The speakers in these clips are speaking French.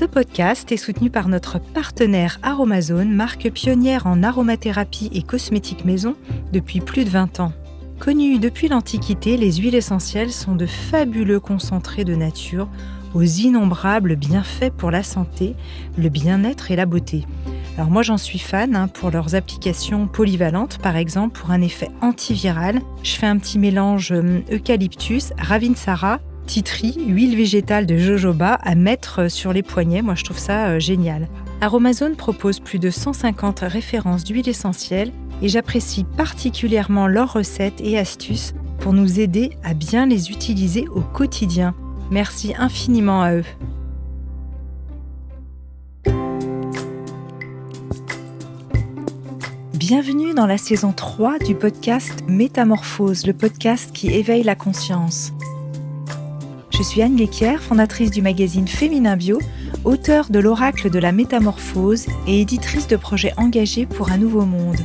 Ce podcast est soutenu par notre partenaire Aromazone, marque pionnière en aromathérapie et cosmétiques maison depuis plus de 20 ans. Connues depuis l'Antiquité, les huiles essentielles sont de fabuleux concentrés de nature aux innombrables bienfaits pour la santé, le bien-être et la beauté. Alors moi j'en suis fan pour leurs applications polyvalentes, par exemple pour un effet antiviral. Je fais un petit mélange eucalyptus, ravinsara, tea tree, huile végétale de jojoba à mettre sur les poignets. Moi je trouve ça génial. Aromazone propose plus de 150 références d'huiles essentielles et j'apprécie particulièrement leurs recettes et astuces pour nous aider à bien les utiliser au quotidien. Merci infiniment à eux. Bienvenue dans la saison 3 du podcast Métamorphose, le podcast qui éveille la conscience. Je suis Anne Guéquière, fondatrice du magazine Féminin Bio, auteure de l'Oracle de la Métamorphose et éditrice de projets engagés pour un nouveau monde.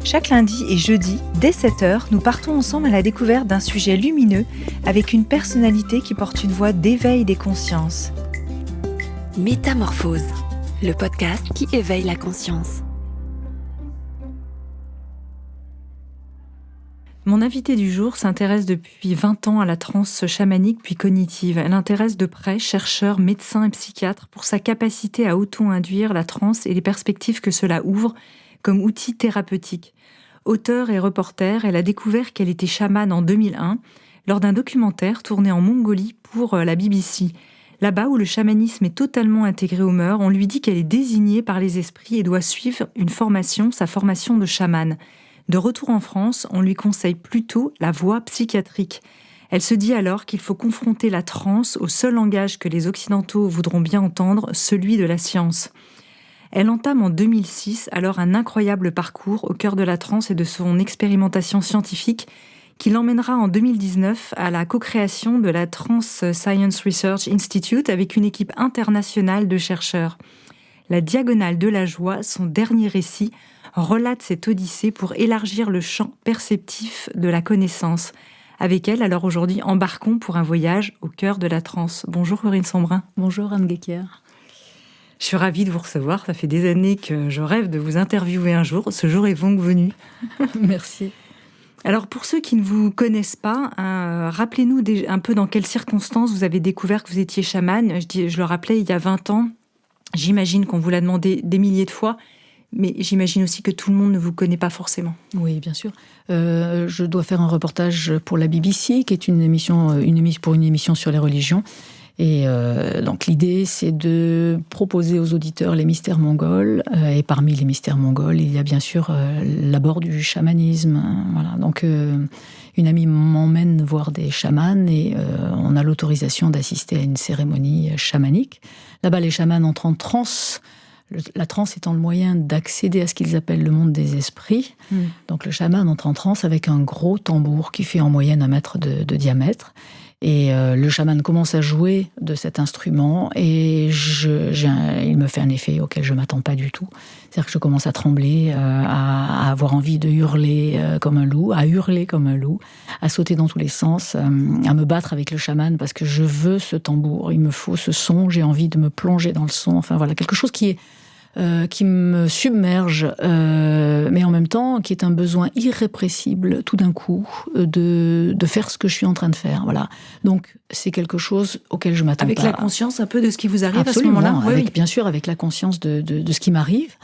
Chaque lundi et jeudi, dès 7h, nous partons ensemble à la découverte d'un sujet lumineux avec une personnalité qui porte une voix d'éveil des consciences. Métamorphose, le podcast qui éveille la conscience. Mon invitée du jour s'intéresse depuis 20 ans à la transe chamanique puis cognitive. Elle intéresse de près chercheurs, médecins et psychiatres pour sa capacité à auto-induire la transe et les perspectives que cela ouvre comme outil thérapeutique. Auteure et reporter, elle a découvert qu'elle était chamane en 2001 lors d'un documentaire tourné en Mongolie pour la BBC. Là-bas où le chamanisme est totalement intégré aux mœurs, on lui dit qu'elle est désignée par les esprits et doit suivre sa formation de chamane. De retour en France, on lui conseille plutôt la voie psychiatrique. Elle se dit alors qu'il faut confronter la transe au seul langage que les Occidentaux voudront bien entendre, celui de la science. Elle entame en 2006 alors un incroyable parcours au cœur de la transe et de son expérimentation scientifique qui l'emmènera en 2019 à la co-création de la Trans Science Research Institute avec une équipe internationale de chercheurs. La Diagonale de la joie, son dernier récit, relate cette odyssée pour élargir le champ perceptif de la connaissance. Avec elle, alors aujourd'hui, embarquons pour un voyage au cœur de la transe. Bonjour Corinne Sombrin. Bonjour Anne Guéquière. Je suis ravie de vous recevoir. Ça fait des années que je rêve de vous interviewer un jour. Ce jour est donc venu. Merci. Alors pour ceux qui ne vous connaissent pas, rappelez-nous un peu dans quelles circonstances vous avez découvert que vous étiez chamane. Je le rappelais il y a 20 ans. J'imagine qu'on vous l'a demandé des milliers de fois. Mais j'imagine aussi que tout le monde ne vous connaît pas forcément. Oui, bien sûr. Je dois faire un reportage pour la BBC, qui est une émission sur les religions. Et donc l'idée, c'est de proposer aux auditeurs les mystères mongols. Et parmi les mystères mongols, il y a bien sûr l'abord du chamanisme. Voilà. Donc une amie m'emmène voir des chamans et on a l'autorisation d'assister à une cérémonie chamanique. Là-bas, les chamans entrent en transe. La transe étant le moyen d'accéder à ce qu'ils appellent le monde des esprits. Donc le chaman entre en transe avec un gros tambour qui fait en moyenne 1 mètre de diamètre. Et le chaman commence à jouer de cet instrument et il me fait un effet auquel je ne m'attends pas du tout. C'est-à-dire que je commence à trembler, à avoir envie de hurler comme un loup, à sauter dans tous les sens, à me battre avec le chaman parce que je veux ce tambour, il me faut ce son, j'ai envie de me plonger dans le son. Enfin voilà, quelque chose qui me submerge, mais en même temps qui est un besoin irrépressible tout d'un coup de faire ce que je suis en train de faire. Voilà. Donc c'est quelque chose auquel je m'attends pas. Avec la conscience un peu de ce qui vous arrive. Absolument, à ce moment-là. Oui. Bien sûr, avec la conscience de ce qui m'arrive.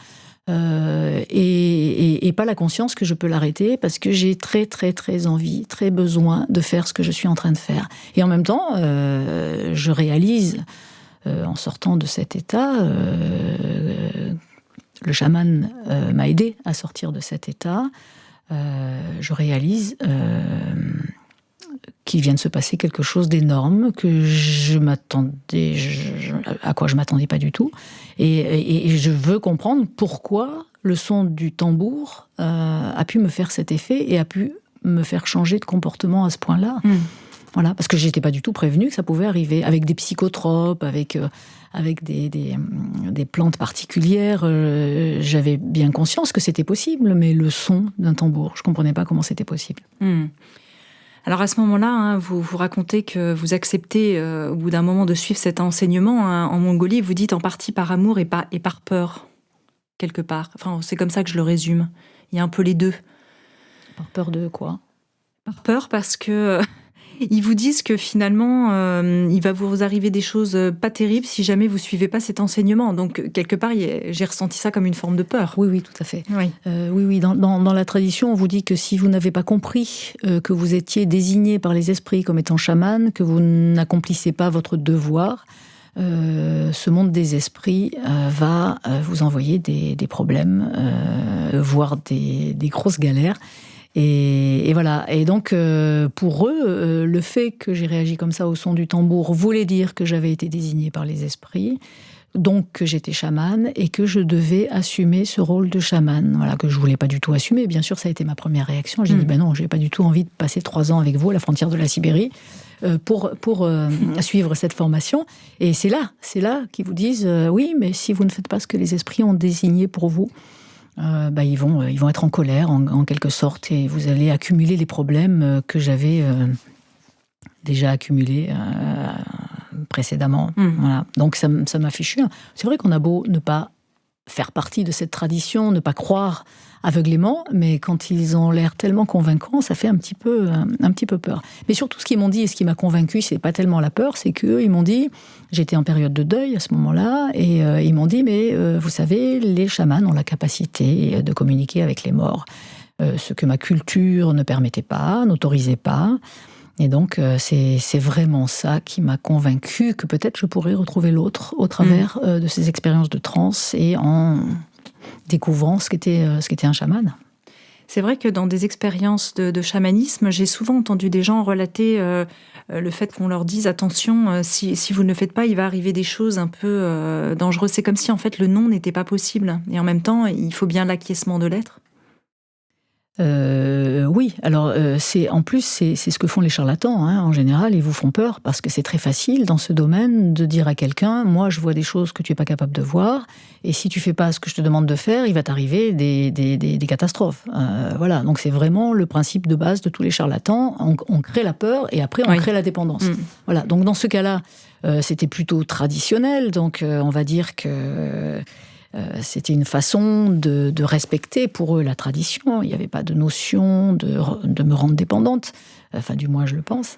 Et pas la conscience que je peux l'arrêter parce que j'ai très très très envie, très besoin de faire ce que je suis en train de faire. Et en même temps, je réalise en sortant de cet état, le chaman m'a aidé à sortir de cet état. Je réalise qu'il vient de se passer quelque chose d'énorme à quoi je m'attendais pas du tout. Et je veux comprendre pourquoi le son du tambour a pu me faire cet effet et a pu me faire changer de comportement à ce point-là. Voilà, parce que j'étais pas du tout prévenue que ça pouvait arriver avec des psychotropes, avec des plantes particulières. J'avais bien conscience que c'était possible, mais le son d'un tambour, je comprenais pas comment c'était possible. Alors à ce moment-là, vous racontez que vous acceptez au bout d'un moment de suivre cet enseignement en Mongolie. Vous dites en partie par amour et par peur, quelque part. Enfin, c'est comme ça que je le résume. Il y a un peu les deux. Par peur de quoi ? Par peur parce que ils vous disent que finalement, il va vous arriver des choses pas terribles si jamais vous suivez pas cet enseignement. Donc, quelque part, j'ai ressenti ça comme une forme de peur. Oui, tout à fait. Oui. Oui. Dans la tradition, on vous dit que si vous n'avez pas compris que vous étiez désigné par les esprits comme étant chaman, que vous n'accomplissez pas votre devoir, ce monde des esprits va vous envoyer des problèmes, voire des grosses galères. Et voilà. Et donc, pour eux, le fait que j'ai réagi comme ça au son du tambour voulait dire que j'avais été désignée par les esprits, donc que j'étais chamane et que je devais assumer ce rôle de chamane. Voilà, que je voulais pas du tout assumer. Bien sûr, ça a été ma première réaction. J'ai dit, non, j'ai pas du tout envie de passer 3 ans avec vous à la frontière de la Sibérie pour suivre cette formation. Et c'est là qu'ils vous disent, oui, mais si vous ne faites pas ce que les esprits ont désigné pour vous, ils vont être en colère en quelque sorte, et vous allez accumuler les problèmes que j'avais déjà accumulés précédemment. Voilà. Donc ça m'a fait chier. C'est vrai qu'on a beau ne pas faire partie de cette tradition, ne pas croire aveuglément, mais quand ils ont l'air tellement convaincants, ça fait un petit peu peur. Mais surtout, ce qu'ils m'ont dit et ce qui m'a convaincu, c'est pas tellement la peur, c'est qu'eux, ils m'ont dit, j'étais en période de deuil à ce moment-là, et ils m'ont dit, mais vous savez, les chamans ont la capacité de communiquer avec les morts, ce que ma culture ne permettait pas, n'autorisait pas. Et donc, c'est vraiment ça qui m'a convaincue que peut-être je pourrais retrouver l'autre au travers de ces expériences de transe et en découvrant ce qu'était un chaman. C'est vrai que dans des expériences de chamanisme, j'ai souvent entendu des gens relater le fait qu'on leur dise « Attention, si vous ne le faites pas, il va arriver des choses un peu dangereuses ». C'est comme si en fait le non n'était pas possible. Et en même temps, il faut bien l'acquiescement de l'être. Oui, alors c'est ce que font les charlatans, en général. Ils vous font peur parce que c'est très facile dans ce domaine de dire à quelqu'un, moi je vois des choses que tu n'es pas capable de voir, et si tu fais pas ce que je te demande de faire, il va t'arriver des catastrophes. Voilà, donc c'est vraiment le principe de base de tous les charlatans. On crée la peur et après on crée la dépendance. Voilà, donc dans ce cas-là, c'était plutôt traditionnel, donc on va dire que c'était une façon de respecter pour eux la tradition. Il n'y avait pas de notion de me rendre dépendante. Enfin, du moins, je le pense.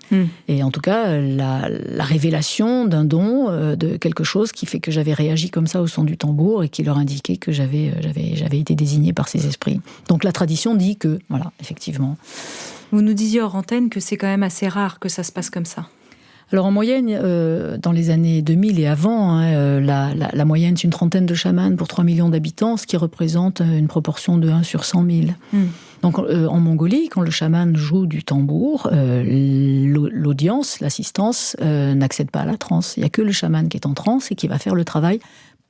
Et en tout cas, la révélation d'un don, de quelque chose qui fait que j'avais réagi comme ça au son du tambour et qui leur indiquait que j'avais été désignée par ces esprits. Donc la tradition dit que, voilà, effectivement. Vous nous disiez hors antenne que c'est quand même assez rare que ça se passe comme ça. Alors en moyenne, dans les années 2000 et avant, la moyenne, c'est une trentaine de chamans pour 3 millions d'habitants, ce qui représente une proportion de 1 sur 100 000. Donc en Mongolie, quand le chaman joue du tambour, l'audience, l'assistance, n'accède pas à la transe. Il n'y a que le chaman qui est en transe et qui va faire le travail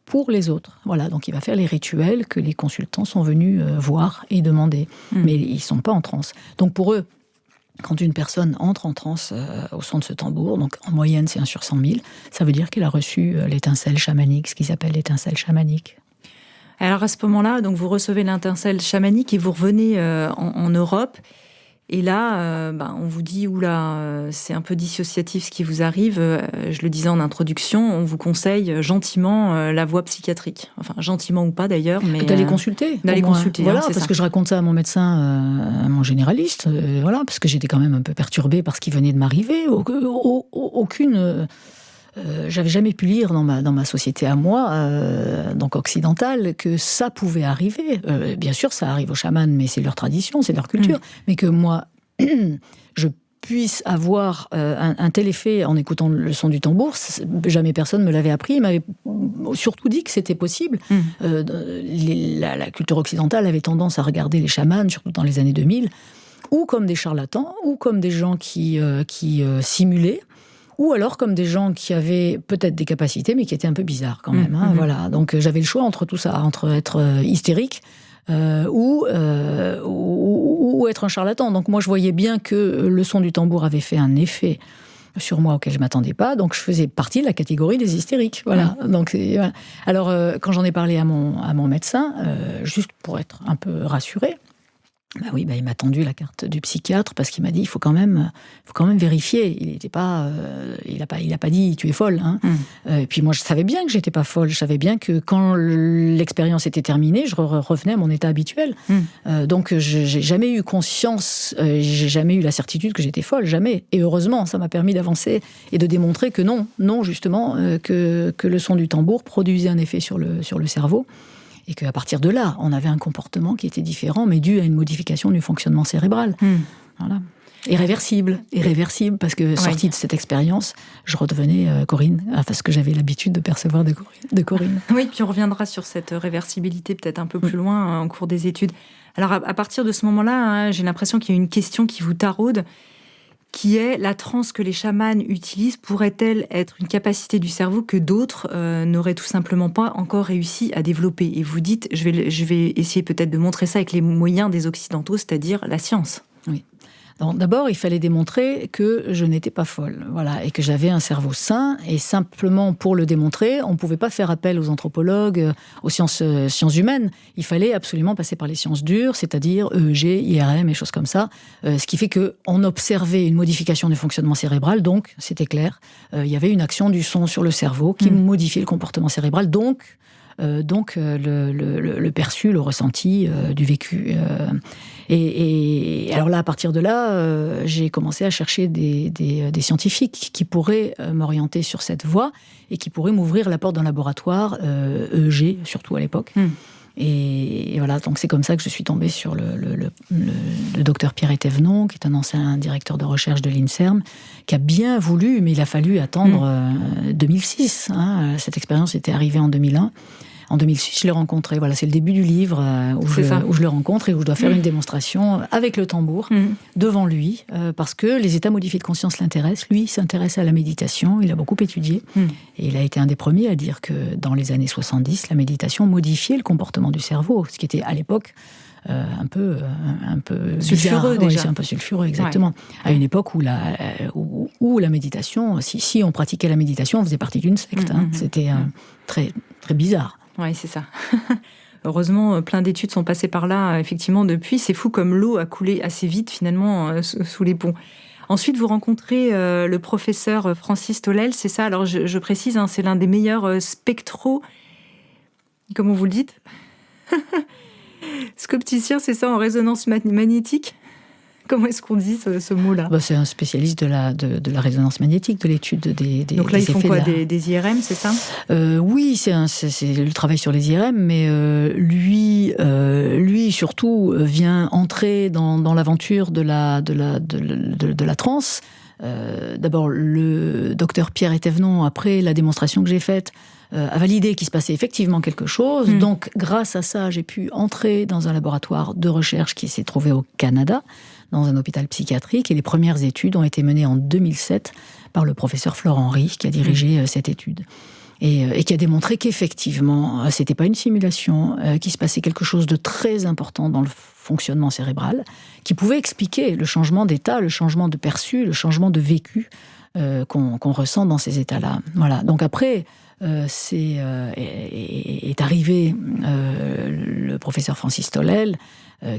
pour les autres. Voilà, donc il va faire les rituels que les consultants sont venus voir et demander. Mais ils ne sont pas en transe. Donc pour eux, quand une personne entre en transe au son de ce tambour, donc en moyenne c'est 1 sur 100 000, ça veut dire qu'elle a reçu l'étincelle chamanique, ce qu'ils appellent l'étincelle chamanique. Alors à ce moment-là, donc vous recevez l'étincelle chamanique et vous revenez en Europe. Et là, on vous dit, oula, c'est un peu dissociatif ce qui vous arrive. Je le disais en introduction, on vous conseille gentiment la voie psychiatrique. Enfin, gentiment ou pas d'ailleurs. Mais d'aller consulter. D'aller consulter, voilà, c'est parce ça. que je raconte ça à mon médecin, à mon généraliste, voilà, parce que j'étais quand même un peu perturbée par ce qui venait de m'arriver. J'avais jamais pu lire dans ma société à moi, donc occidentale, que ça pouvait arriver. Bien sûr, ça arrive aux chamans, mais c'est leur tradition, c'est leur culture. Mais que moi, je puisse avoir un tel effet en écoutant le son du tambour, jamais personne ne me l'avait appris. Il m'avait surtout dit que c'était possible. La culture occidentale avait tendance à regarder les chamans, surtout dans les années 2000, ou comme des charlatans, ou comme des gens qui simulaient, ou alors comme des gens qui avaient peut-être des capacités, mais qui étaient un peu bizarres quand même. Voilà. Donc j'avais le choix entre tout ça, entre être hystérique ou être un charlatan. Donc moi je voyais bien que le son du tambour avait fait un effet sur moi auquel je m'attendais pas, donc je faisais partie de la catégorie des hystériques. Voilà. Donc, voilà. Alors quand j'en ai parlé à mon médecin, juste pour être un peu rassurée, Il m'a tendu la carte du psychiatre parce qu'il m'a dit il faut quand même vérifier. Il a pas dit tu es folle. Hein. Et puis moi je savais bien que j'étais pas folle. Je savais bien que quand l'expérience était terminée, je revenais à mon état habituel. Donc j'ai jamais eu conscience, j'ai jamais eu la certitude que j'étais folle, jamais. Et heureusement, ça m'a permis d'avancer et de démontrer que non justement que le son du tambour produisait un effet sur le cerveau. Et qu'à partir de là, on avait un comportement qui était différent, mais dû à une modification du fonctionnement cérébral. Voilà. Et réversible, parce que sortie de cette expérience, je redevenais Corinne, parce que j'avais l'habitude de percevoir de Corinne. Oui, puis on reviendra sur cette réversibilité peut-être un peu plus loin en cours des études. Alors à partir de ce moment-là, j'ai l'impression qu'il y a une question qui vous taraude, qui est la transe que les chamans utilisent pourrait-elle être une capacité du cerveau que d'autres n'auraient tout simplement pas encore réussi à développer? Et vous dites, je vais essayer peut-être de montrer ça avec les moyens des Occidentaux, c'est-à-dire la science. Oui. Donc, d'abord, il fallait démontrer que je n'étais pas folle, voilà, et que j'avais un cerveau sain. Et simplement pour le démontrer, on ne pouvait pas faire appel aux anthropologues, aux sciences humaines. Il fallait absolument passer par les sciences dures, c'est-à-dire EEG, IRM et choses comme ça. Ce qui fait qu'on observait une modification du fonctionnement cérébral, donc c'était clair. Il y avait une action du son sur le cerveau qui modifiait le comportement cérébral, donc le perçu, le ressenti du vécu. Et alors là, à partir de là, j'ai commencé à chercher des scientifiques qui pourraient m'orienter sur cette voie et qui pourraient m'ouvrir la porte d'un laboratoire EEG, surtout à l'époque. Et voilà, donc c'est comme ça que je suis tombée sur le docteur Pierre Thévenon, qui est un ancien directeur de recherche de l'INSERM, qui a bien voulu, mais il a fallu attendre 2006. Hein. Cette expérience était arrivée en 2001. En 2006, je l'ai rencontré. Voilà, c'est le début du livre où je le rencontre et où je dois faire une démonstration avec le tambour devant lui, parce que les états modifiés de conscience l'intéressent. Lui s'intéresse à la méditation, il a beaucoup étudié. Et il a été un des premiers à dire que dans les années 70, la méditation modifiait le comportement du cerveau, ce qui était à l'époque un peu sulfureux déjà. C'est un peu sulfureux, exactement. À une époque où la méditation, si on pratiquait la méditation, on faisait partie d'une secte. C'était très, très bizarre. Oui, c'est ça. Heureusement, plein d'études sont passées par là, effectivement, depuis. C'est fou comme l'eau a coulé assez vite, finalement, sous les ponts. Ensuite, vous rencontrez le professeur Francis Tollel, c'est ça? Alors, je précise, c'est l'un des meilleurs spectro... Comment vous le dites? Scopticien, c'est ça, en résonance magnétique? Comment est-ce qu'on dit ce mot-là? C'est un spécialiste de la résonance magnétique, de l'étude des Donc là, ils font quoi, des IRM, c'est ça? Oui, c'est le travail sur les IRM, mais lui surtout vient entrer dans l'aventure de la transe. D'abord, le docteur Pierre Thévenon, après la démonstration que j'ai faite, a validé qu'il se passait effectivement quelque chose. Donc, grâce à ça, j'ai pu entrer dans un laboratoire de recherche qui s'est trouvé au Canada, dans un hôpital psychiatrique. Et les premières études ont été menées en 2007 par le professeur Florent Ry, qui a dirigé cette étude. Et qui a démontré qu'effectivement, c'était pas une simulation, qu'il se passait quelque chose de très important dans le fonctionnement cérébral, qui pouvait expliquer le changement d'état, le changement de perçu, le changement de vécu qu'on ressent dans ces états-là. Voilà. Donc après, est arrivé le professeur Francis Tollel,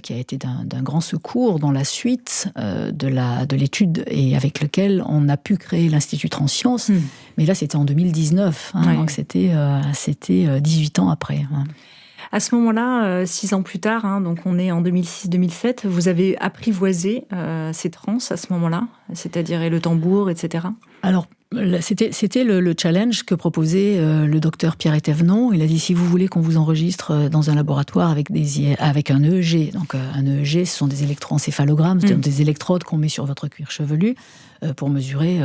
qui a été d'un grand secours dans la suite de l'étude et avec lequel on a pu créer l'Institut Transsciences. Mais là, c'était en 2019, donc c'était 18 ans après. À ce moment-là, 6 ans plus tard, donc on est en 2006-2007, vous avez apprivoisé ces trans à ce moment-là, c'est-à-dire et le tambour, etc. Alors, c'était le challenge que proposait le docteur Pierre Thévenon. Il a dit, si vous voulez qu'on vous enregistre dans un laboratoire avec un EEG, donc un EEG, ce sont des électroencéphalogrammes, c'est-à-dire des électrodes qu'on met sur votre cuir chevelu pour mesurer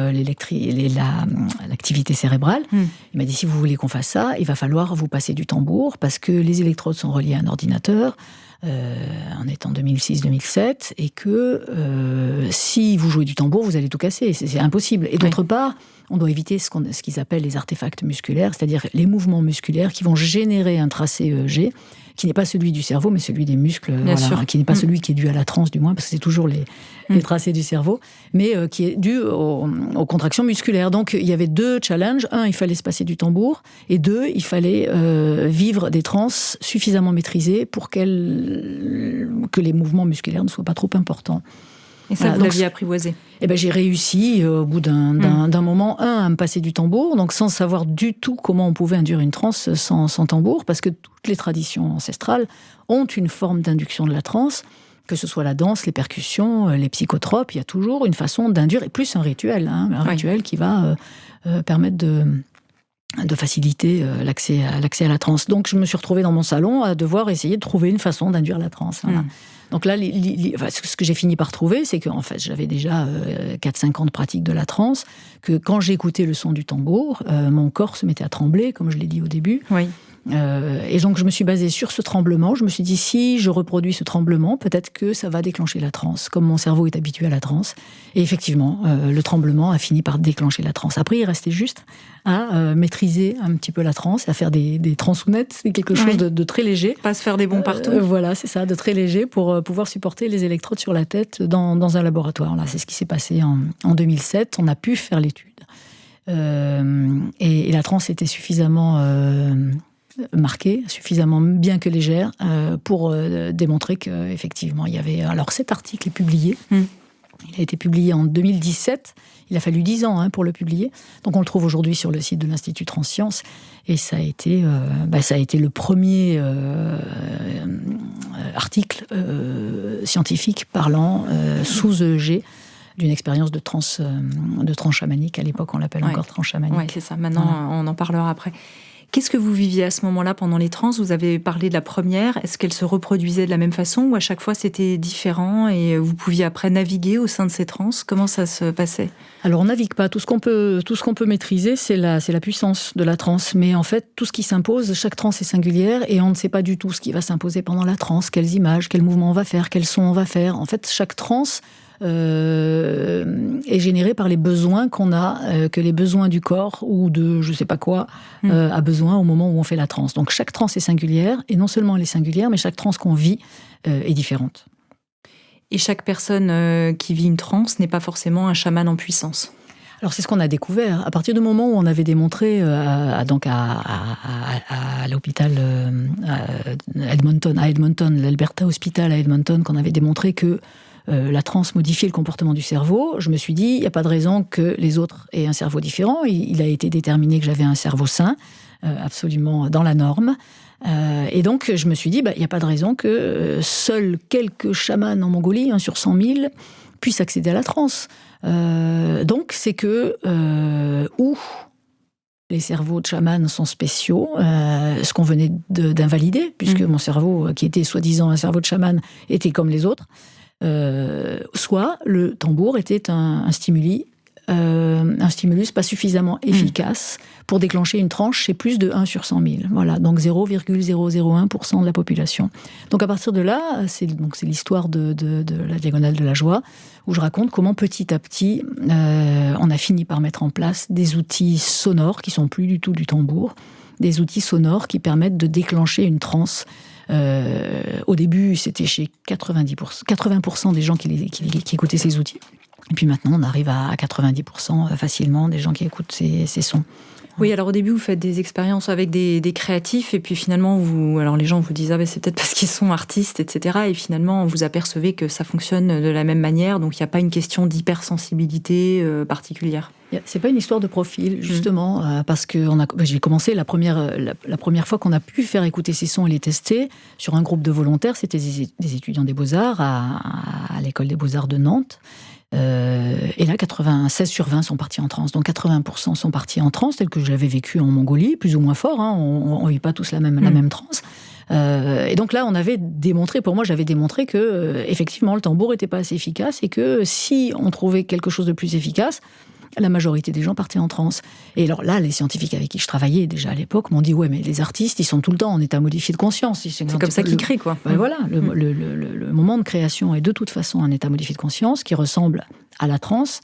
l'activité cérébrale. Il m'a dit, si vous voulez qu'on fasse ça, il va falloir vous passer du tambour, parce que les électrodes sont reliées à un ordinateur, on est en 2006-2007, et que si vous jouez du tambour, vous allez tout casser, c'est impossible. Et d'autre part, on doit éviter ce qu'ils appellent les artefacts musculaires, c'est-à-dire les mouvements musculaires qui vont générer un tracé EEG, qui n'est pas celui du cerveau, mais celui des muscles, qui n'est pas celui qui est dû à la transe, du moins, parce que c'est toujours les tracés du cerveau, mais qui est dû aux contractions musculaires. Donc, il y avait 2 challenges. 1, il fallait se passer du tambour. Et 2, il fallait vivre des transes suffisamment maîtrisées pour que les mouvements musculaires ne soient pas trop importants. Et ça, vous l'aviez apprivoisé? J'ai réussi, au bout d'un moment, à me passer du tambour, donc sans savoir du tout comment on pouvait induire une transe sans tambour, parce que toutes les traditions ancestrales ont une forme d'induction de la transe, que ce soit la danse, les percussions, les psychotropes, il y a toujours une façon d'induire, et plus un rituel, rituel qui va permettre de faciliter l'accès à la transe. Donc je me suis retrouvée dans mon salon à devoir essayer de trouver une façon d'induire la transe. Voilà. Donc là, ce que j'ai fini par trouver, c'est qu'en fait, j'avais déjà 4-5 ans de pratique de la transe, que quand j'écoutais le son du tambour, mon corps se mettait à trembler, comme je l'ai dit au début. Oui. Et donc, je me suis basée sur ce tremblement. Je me suis dit, si je reproduis ce tremblement, peut-être que ça va déclencher la transe, comme mon cerveau est habitué à la transe. Et effectivement, le tremblement a fini par déclencher la transe. Après, il restait juste à maîtriser un petit peu la transe, à faire des transounettes. C'est quelque chose de très léger. Pas se faire des bonds partout. Voilà, c'est ça, de très léger pour pouvoir supporter les électrodes sur la tête dans un laboratoire. Là, c'est ce qui s'est passé en 2007. On a pu faire l'étude. Et la transe était suffisamment marquée, suffisamment bien que légère, pour démontrer qu'effectivement, il y avait... Alors, cet article est publié. Il a été publié en 2017. Il a fallu 10 ans pour le publier. Donc, on le trouve aujourd'hui sur le site de l'Institut Transsciences. Et ça a été le premier article scientifique parlant sous EEG d'une expérience de transe chamanique. À l'époque, on l'appelle encore transe chamanique. Oui, c'est ça. Maintenant, on en parlera après. Qu'est-ce que vous viviez à ce moment-là pendant les transes? Vous avez parlé de la première. Est-ce qu'elle se reproduisait de la même façon ou à chaque fois c'était différent et vous pouviez après naviguer au sein de ces transes? Comment ça se passait? Alors on navigue pas. Tout ce qu'on peut maîtriser, c'est la puissance de la transe. Mais en fait, tout ce qui s'impose, chaque transe est singulière et on ne sait pas du tout ce qui va s'imposer pendant la transe, quelles images, quels mouvements on va faire, quels sons on va faire. En fait, chaque transe est généré par les besoins qu'on a, que les besoins du corps ou de je sais pas quoi a besoin au moment où on fait la transe. Donc chaque transe est singulière, et non seulement elle est singulière, mais chaque transe qu'on vit est différente. Et chaque personne qui vit une transe n'est pas forcément un chaman en puissance? Alors c'est ce qu'on a découvert. À partir du moment où on avait démontré à l'hôpital à Edmonton, l'Alberta Hospital à Edmonton, qu'on avait démontré que la transe modifiait le comportement du cerveau, je me suis dit, il n'y a pas de raison que les autres aient un cerveau différent. Il a été déterminé que j'avais un cerveau sain, absolument dans la norme. Et donc, je me suis dit, il n'y a pas de raison que seuls quelques chamans en Mongolie, 1 sur 100 000, puissent accéder à la transe. Donc, c'est que où les cerveaux de chamans sont spéciaux, ce qu'on venait d'invalider, puisque mon cerveau, qui était soi-disant un cerveau de chaman, était comme les autres. Soit le tambour était un stimulus pas suffisamment efficace pour déclencher une tranche chez plus de 1 sur 100 000. Voilà, donc 0,001% de la population. Donc à partir de là, c'est l'histoire de la Diagonale de la Joie, où je raconte comment petit à petit, on a fini par mettre en place des outils sonores qui sont plus du tout du tambour, des outils sonores qui permettent de déclencher une transe. Au début, c'était chez 80% des gens qui écoutaient ces outils. Et puis maintenant, on arrive à 90% facilement des gens qui écoutent ces sons. Oui, alors au début, vous faites des expériences avec des créatifs, et puis finalement, les gens vous disent « Ah, c'est peut-être parce qu'ils sont artistes, etc. » Et finalement, vous apercevez que ça fonctionne de la même manière, donc il n'y a pas une question d'hypersensibilité particulière. C'est pas une histoire de profil, justement, parce que j'ai commencé la première fois qu'on a pu faire écouter ces sons et les tester sur un groupe de volontaires. C'était des étudiants des Beaux-Arts à l'école des Beaux-Arts de Nantes. Et là, 16 sur 20 sont partis en transe. Donc 80% sont partis en transe, tel que j'avais vécu en Mongolie, plus ou moins fort. On vit pas tous la même transe. Et donc là, j'avais démontré que effectivement, le tambour était pas assez efficace et que si on trouvait quelque chose de plus efficace, la majorité des gens partaient en transe. Et alors là, les scientifiques avec qui je travaillais déjà à l'époque m'ont dit « Ouais, mais les artistes, ils sont tout le temps en état modifié de conscience. » C'est comme ça qu'ils créent, quoi. Voilà, le moment de création est de toute façon un état modifié de conscience qui ressemble à la transe,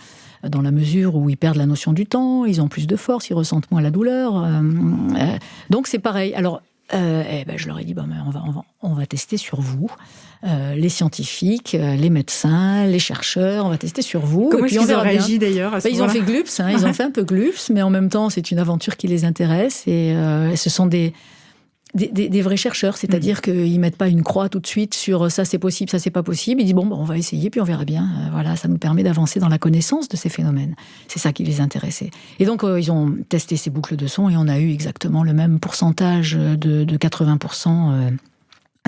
dans la mesure où ils perdent la notion du temps, ils ont plus de force, ils ressentent moins la douleur. Donc c'est pareil. Alors, je leur ai dit, on va tester sur vous, les scientifiques, les médecins, les chercheurs, on va tester sur vous. Comment est-ce qu'ils ont réagi d'ailleurs à ce Ils ont fait GLUPS, ils ont fait un peu GLUPS, mais en même temps, c'est une aventure qui les intéresse et ce sont des vrais chercheurs, c'est-à-dire qu'ils ne mettent pas une croix tout de suite sur ça c'est possible, ça c'est pas possible. Ils disent on va essayer puis on verra bien. Ça nous permet d'avancer dans la connaissance de ces phénomènes. C'est ça qui les intéressait. Et donc ils ont testé ces boucles de son et on a eu exactement le même pourcentage de 80%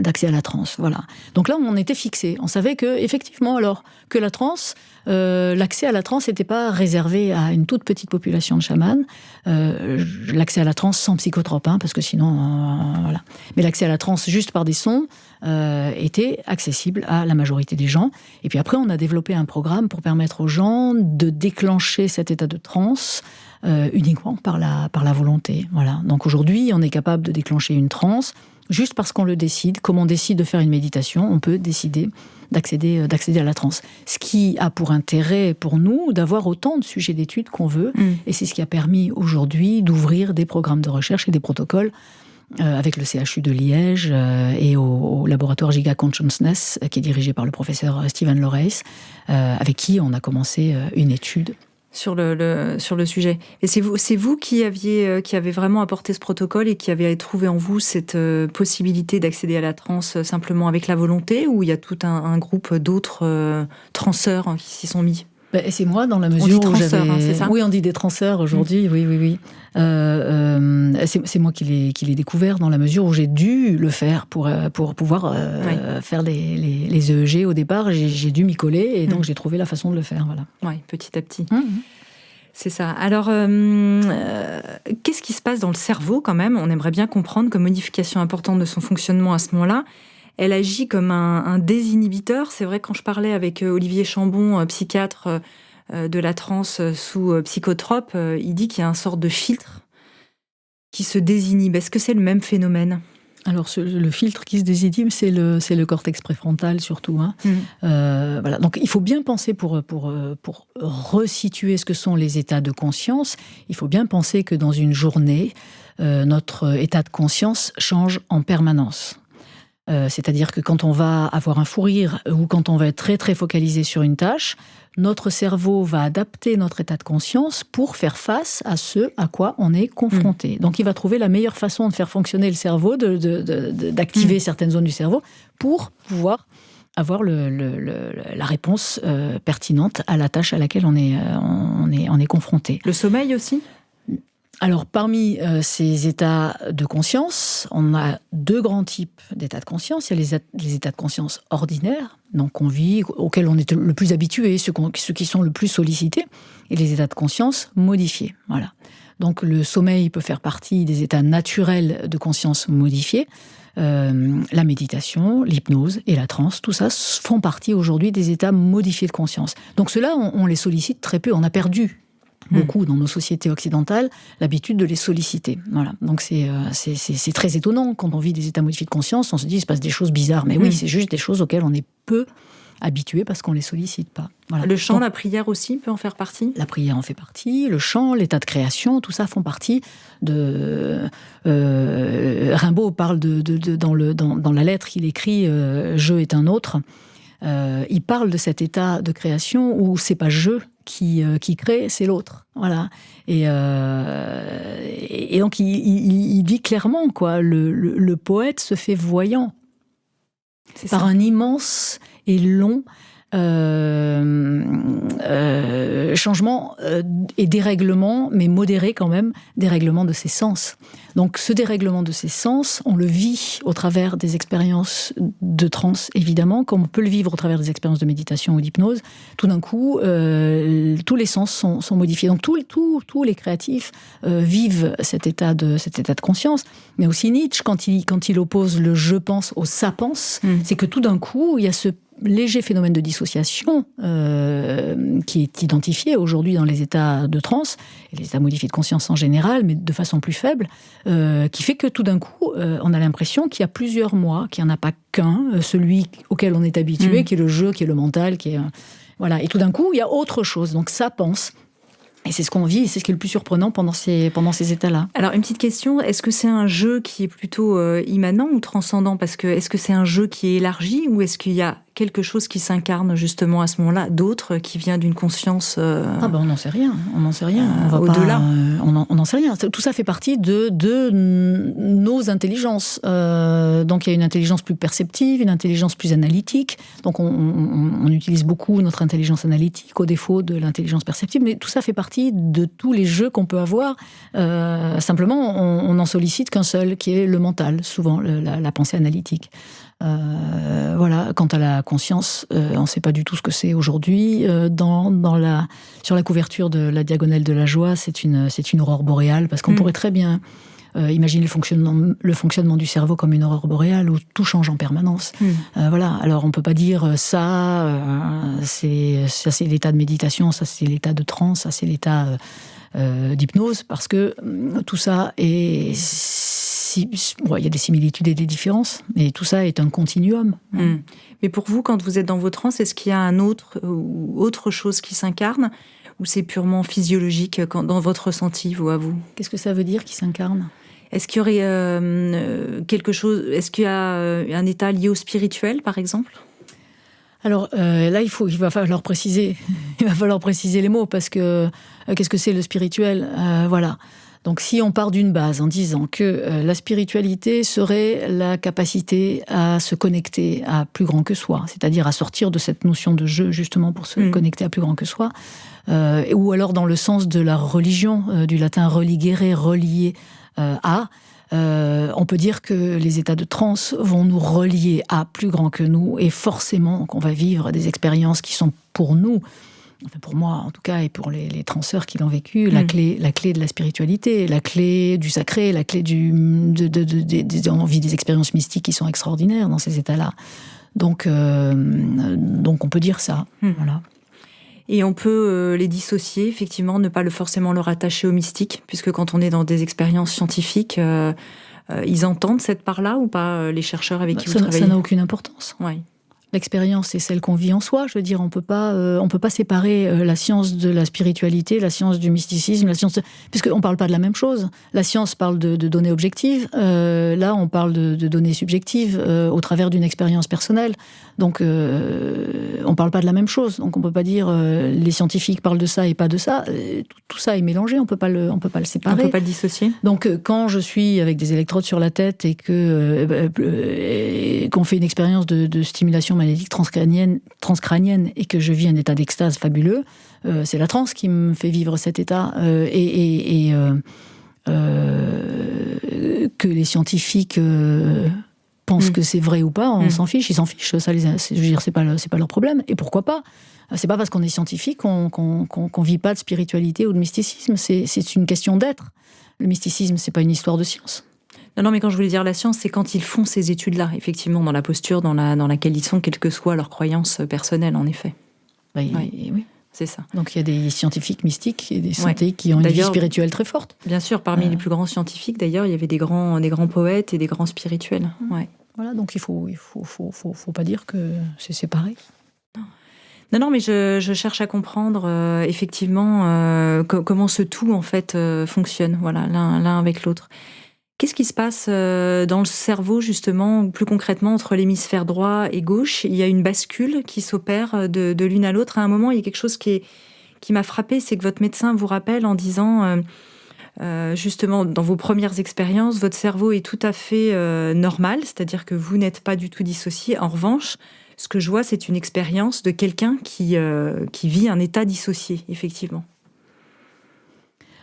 d'accès à la transe. Voilà. Donc là on était fixé. On savait que effectivement que la transe, l'accès à la transe n'était pas réservé à une toute petite population de chamans. L'accès à la transe sans psychotrope, parce que sinon, voilà. Mais l'accès à la transe juste par des sons était accessible à la majorité des gens. Et puis après, on a développé un programme pour permettre aux gens de déclencher cet état de transe uniquement par la volonté. Voilà. Donc aujourd'hui, on est capable de déclencher une transe juste parce qu'on le décide. Comme on décide de faire une méditation, on peut décider d'accéder à la transe. Ce qui a pour intérêt pour nous d'avoir autant de sujets d'études qu'on veut. Et c'est ce qui a permis aujourd'hui d'ouvrir des programmes de recherche et des protocoles avec le CHU de Liège et au laboratoire Giga Consciousness qui est dirigé par le professeur Steven Loreis, avec qui on a commencé une étude sur le sujet. Et c'est vous qui avez vraiment apporté ce protocole et qui avez trouvé en vous cette possibilité d'accéder à la transe simplement avec la volonté, ou il y a tout un groupe d'autres transeurs qui s'y sont mis? C'est moi, dans la mesure où j'avais... c'est ça ? Oui, on dit des transeurs aujourd'hui, oui. C'est moi qui l'ai découvert dans la mesure où j'ai dû le faire pour pouvoir faire les EEG au départ. J'ai dû m'y coller et donc j'ai trouvé la façon de le faire. Voilà. Oui, petit à petit. C'est ça. Alors, qu'est-ce qui se passe dans le cerveau quand même ? On aimerait bien comprendre comme modification importante de son fonctionnement à ce moment-là. Elle agit comme un désinhibiteur. C'est vrai, quand je parlais avec Olivier Chambon, psychiatre de la transe sous psychotrope, il dit qu'il y a une sorte de filtre qui se désinhibe. Est-ce que c'est le même phénomène ? Alors, le filtre qui se désinhibe, c'est le cortex préfrontal surtout. Voilà. Donc, il faut bien penser pour resituer ce que sont les états de conscience. Il faut bien penser que dans une journée, notre état de conscience change en permanence. C'est-à-dire que quand on va avoir un fou rire ou quand on va être très très focalisé sur une tâche, notre cerveau va adapter notre état de conscience pour faire face à ce à quoi on est confronté. Donc il va trouver la meilleure façon de faire fonctionner le cerveau, d'activer certaines zones du cerveau pour pouvoir avoir la réponse pertinente à la tâche à laquelle on est confronté. Le sommeil aussi ? Alors, parmi ces états de conscience, on a deux grands types d'états de conscience. Il y a les états de conscience ordinaires, donc qu'on vit, auxquels on est le plus habitué, ceux qui sont le plus sollicités, et les états de conscience modifiés. Voilà. Donc, le sommeil peut faire partie des états naturels de conscience modifiés. La méditation, l'hypnose et la transe, tout ça font partie aujourd'hui des états modifiés de conscience. Donc, ceux-là, on les sollicite très peu. On a perdu beaucoup dans nos sociétés occidentales l'habitude de les solliciter. Voilà. Donc c'est très étonnant quand on vit des états modifiés de conscience, on se dit il se passe des choses bizarres, mais oui, c'est juste des choses auxquelles on est peu habitué parce qu'on les sollicite pas. Voilà. Le chant, la prière aussi peut en faire partie ? La prière en fait partie, le chant, l'état de création, tout ça font partie de... Rimbaud parle dans la lettre qu'il écrit « Je est un autre ». Il parle de cet état de création où c'est pas je qui crée, c'est l'autre. Voilà. Et donc il dit clairement quoi, le poète se fait voyant par un immense et long changement et dérèglement, mais modéré quand même, dérèglement de ses sens. Donc ce dérèglement de ses sens, on le vit au travers des expériences de transe, évidemment, comme on peut le vivre au travers des expériences de méditation ou d'hypnose. Tout d'un coup, tous les sens sont modifiés. Donc tous les créatifs vivent cet état de conscience. Mais aussi Nietzsche, quand il oppose le « je pense » au « ça pense », c'est que tout d'un coup, il y a ce léger phénomène de dissociation qui est identifié aujourd'hui dans les états de transe et les états modifiés de conscience en général, mais de façon plus faible, qui fait que tout d'un coup, on a l'impression qu'il y a plusieurs moi, qu'il n'y en a pas qu'un, celui auquel on est habitué, qui est le jeu, qui est le mental, qui est voilà. Et tout d'un coup, il y a autre chose. Donc ça pense. Et c'est ce qu'on vit, et c'est ce qui est le plus surprenant pendant ces états-là. Alors, une petite question, est-ce que c'est un jeu qui est plutôt immanent ou transcendant ? Parce que est-ce que c'est un jeu qui est élargi ou est-ce qu'il y a quelque chose qui s'incarne justement à ce moment-là, d'autres qui vient d'une conscience on n'en sait rien, au-delà. On n'en sait rien. Tout ça fait partie de nos intelligences. Donc il y a une intelligence plus perceptive, une intelligence plus analytique. Donc on utilise beaucoup notre intelligence analytique au défaut de l'intelligence perceptive, mais tout ça fait partie de tous les jeux qu'on peut avoir. Simplement, on n'en sollicite qu'un seul, qui est le mental, souvent la pensée analytique. Voilà. Quant à la conscience, on ne sait pas du tout ce que c'est aujourd'hui. Sur la couverture de la diagonale de la joie, c'est une aurore boréale, parce qu'on pourrait très bien imaginer le fonctionnement du cerveau comme une aurore boréale où tout change en permanence. Voilà. Alors on ne peut pas dire ça c'est l'état de méditation, ça c'est l'état de transe, ça c'est l'état d'hypnose, parce que tout ça est... il y a des similitudes et des différences, et tout ça est un continuum. Mais pour vous, quand vous êtes dans vos transes, est-ce qu'il y a autre chose qui s'incarne, ou c'est purement physiologique dans votre ressenti, vous, à vous ? Qu'est-ce que ça veut dire qui s'incarne ? Est-ce qu'il y aurait quelque chose... Est-ce qu'il y a un état lié au spirituel, par exemple ? Alors là, il va falloir préciser. Il va falloir préciser les mots, parce que qu'est-ce que c'est le spirituel ? Voilà. Donc si on part d'une base en disant que la spiritualité serait la capacité à se connecter à plus grand que soi, c'est-à-dire à sortir de cette notion de jeu justement pour se connecter à plus grand que soi, ou alors dans le sens de la religion, du latin religere, relier à, on peut dire que les états de transe vont nous relier à plus grand que nous, et forcément qu'on va vivre des expériences qui sont pour nous, enfin pour moi en tout cas, et pour les transeurs qui l'ont vécu, la clé de la spiritualité, la clé du sacré, la clé on vit des expériences mystiques qui sont extraordinaires dans ces états-là. Donc on peut dire ça. Voilà. Et on peut les dissocier, effectivement, ne pas forcément le rattacher au mystique, puisque quand on est dans des expériences scientifiques, ils entendent cette part-là ou pas, les chercheurs avec qui vous travaillez ? Ça n'a aucune importance. Oui. L'expérience, c'est celle qu'on vit en soi. Je veux dire, on peut pas séparer la science de la spiritualité, la science du mysticisme, puisqu'on parle pas de la même chose. La science parle de données objectives. Là, on parle de données subjectives au travers d'une expérience personnelle. Donc, on parle pas de la même chose. Donc, on peut pas dire les scientifiques parlent de ça et pas de ça. Tout ça est mélangé. On peut pas le séparer. On peut pas le dissocier. Donc, quand je suis avec des électrodes sur la tête et qu'on fait une expérience de stimulation magnétique transcrânienne et que je vis un état d'extase fabuleux, c'est la transe qui me fait vivre cet état. Que les scientifiques pensent que c'est vrai ou pas, on s'en fiche, ils s'en fichent. Ça, je veux dire, c'est pas leur problème. Et pourquoi pas ? C'est pas parce qu'on est scientifique qu'on vit pas de spiritualité ou de mysticisme. C'est une question d'être. Le mysticisme, c'est pas une histoire de science. Non, mais quand je voulais dire la science, c'est quand ils font ces études-là, effectivement, dans la posture dans laquelle ils sont, quelles que soient leurs croyances personnelles, en effet. Oui. C'est ça. Donc il y a des scientifiques mystiques et des scientifiques qui ont une vie spirituelle très forte. Bien sûr, parmi les plus grands scientifiques, d'ailleurs, il y avait des grands poètes et des grands spirituels. Ouais. Voilà, donc il faut pas dire que c'est séparé. Non, mais je cherche à comprendre effectivement comment ce tout en fait fonctionne, voilà, l'un avec l'autre. Qu'est-ce qui se passe dans le cerveau, justement, ou plus concrètement, entre l'hémisphère droit et gauche ? Il y a une bascule qui s'opère de l'une à l'autre. À un moment, il y a quelque chose qui m'a frappée, c'est que votre médecin vous rappelle en disant, justement, dans vos premières expériences, votre cerveau est tout à fait normal, c'est-à-dire que vous n'êtes pas du tout dissocié. En revanche, ce que je vois, c'est une expérience de quelqu'un qui vit un état dissocié, effectivement.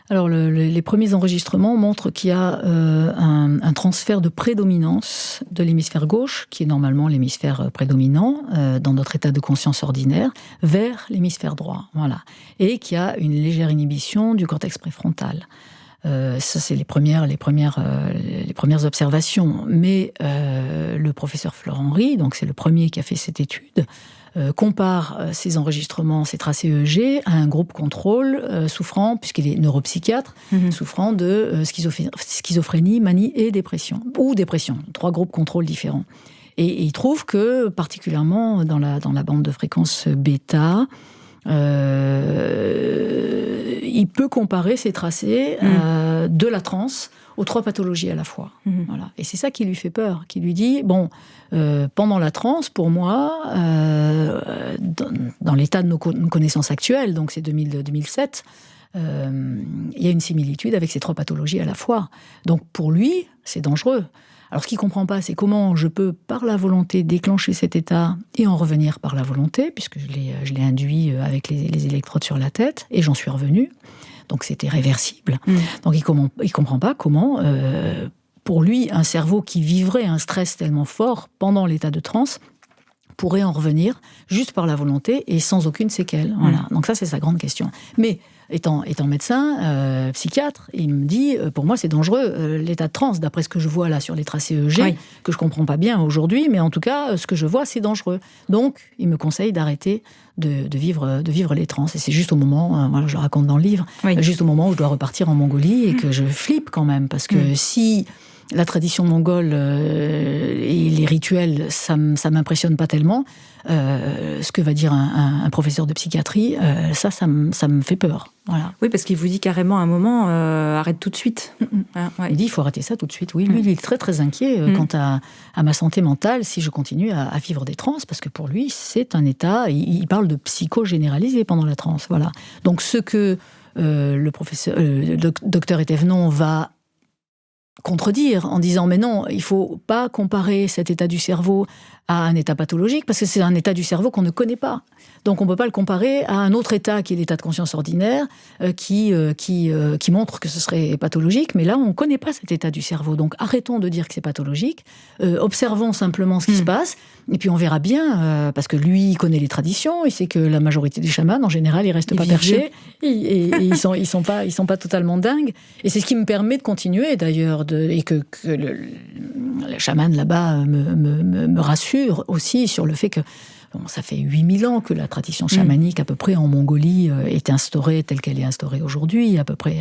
Alors, les premiers enregistrements montrent qu'il y a un transfert de prédominance de l'hémisphère gauche, qui est normalement l'hémisphère prédominant dans notre état de conscience ordinaire, vers l'hémisphère droit. Voilà. Et qu'il y a une légère inhibition du cortex préfrontal. Ça, c'est les premières observations. Mais le professeur Florent Henry, donc c'est le premier qui a fait cette étude, compare ces enregistrements, ces tracés EEG, à un groupe contrôle souffrant, puisqu'il est neuropsychiatre, souffrant de schizophrénie, manie et dépression. Ou dépression, 3 groupes contrôle différents. Et il trouve que, particulièrement dans la bande de fréquence bêta, il peut comparer ces tracés de la transe aux 3 pathologies à la fois. Voilà. Et c'est ça qui lui fait peur, qui lui dit, pendant la transe, pour moi, dans l'état de nos connaissances actuelles, donc c'est 2007, il y a une similitude avec ces 3 pathologies à la fois. Donc pour lui, c'est dangereux. Alors ce qu'il ne comprend pas, c'est comment je peux, par la volonté, déclencher cet état et en revenir par la volonté, puisque je l'ai induit avec les électrodes sur la tête, et j'en suis revenu. Donc c'était réversible. Donc il ne comprend pas comment, pour lui, un cerveau qui vivrait un stress tellement fort pendant l'état de transe pourrait en revenir juste par la volonté et sans aucune séquelle. Voilà. Donc ça, c'est sa grande question. Mais étant médecin, psychiatre, il me dit, pour moi, c'est dangereux, l'état de transe, d'après ce que je vois là sur les tracés EEG, que je ne comprends pas bien aujourd'hui, mais en tout cas, ce que je vois, c'est dangereux. Donc, il me conseille d'arrêter de vivre les trans. Et c'est juste au moment, je le raconte dans le livre, juste au moment où je dois repartir en Mongolie et que je flippe quand même, parce que si la tradition mongole et les rituels, ça m'impressionne pas tellement. Ce que va dire un professeur de psychiatrie, ça me fait peur. Voilà. Oui, parce qu'il vous dit carrément à un moment, arrête tout de suite. Il dit, il faut arrêter ça tout de suite. Oui, lui, il est très très inquiet quant à ma santé mentale si je continue à vivre des trans, parce que pour lui, c'est un état, il parle de psycho généralisé pendant la transe. Voilà. Donc ce que le docteur Etévenon va contredire en disant mais non, il faut pas comparer cet état du cerveau à un état pathologique parce que c'est un état du cerveau qu'on ne connaît pas. Donc on peut pas le comparer à un autre état qui est l'état de conscience ordinaire qui montre que ce serait pathologique, mais là on connaît pas cet état du cerveau. Donc arrêtons de dire que c'est pathologique, observons simplement ce qui se passe et puis on verra bien parce que lui il connaît les traditions, il sait que la majorité des chamans en général ils restent pas perchés et ils sont pas totalement dingues et c'est ce qui me permet de continuer d'ailleurs et que le chaman là-bas me rassure aussi sur le fait que ça fait 8000 ans que la tradition chamanique à peu près en Mongolie est instaurée telle qu'elle est instaurée aujourd'hui à peu près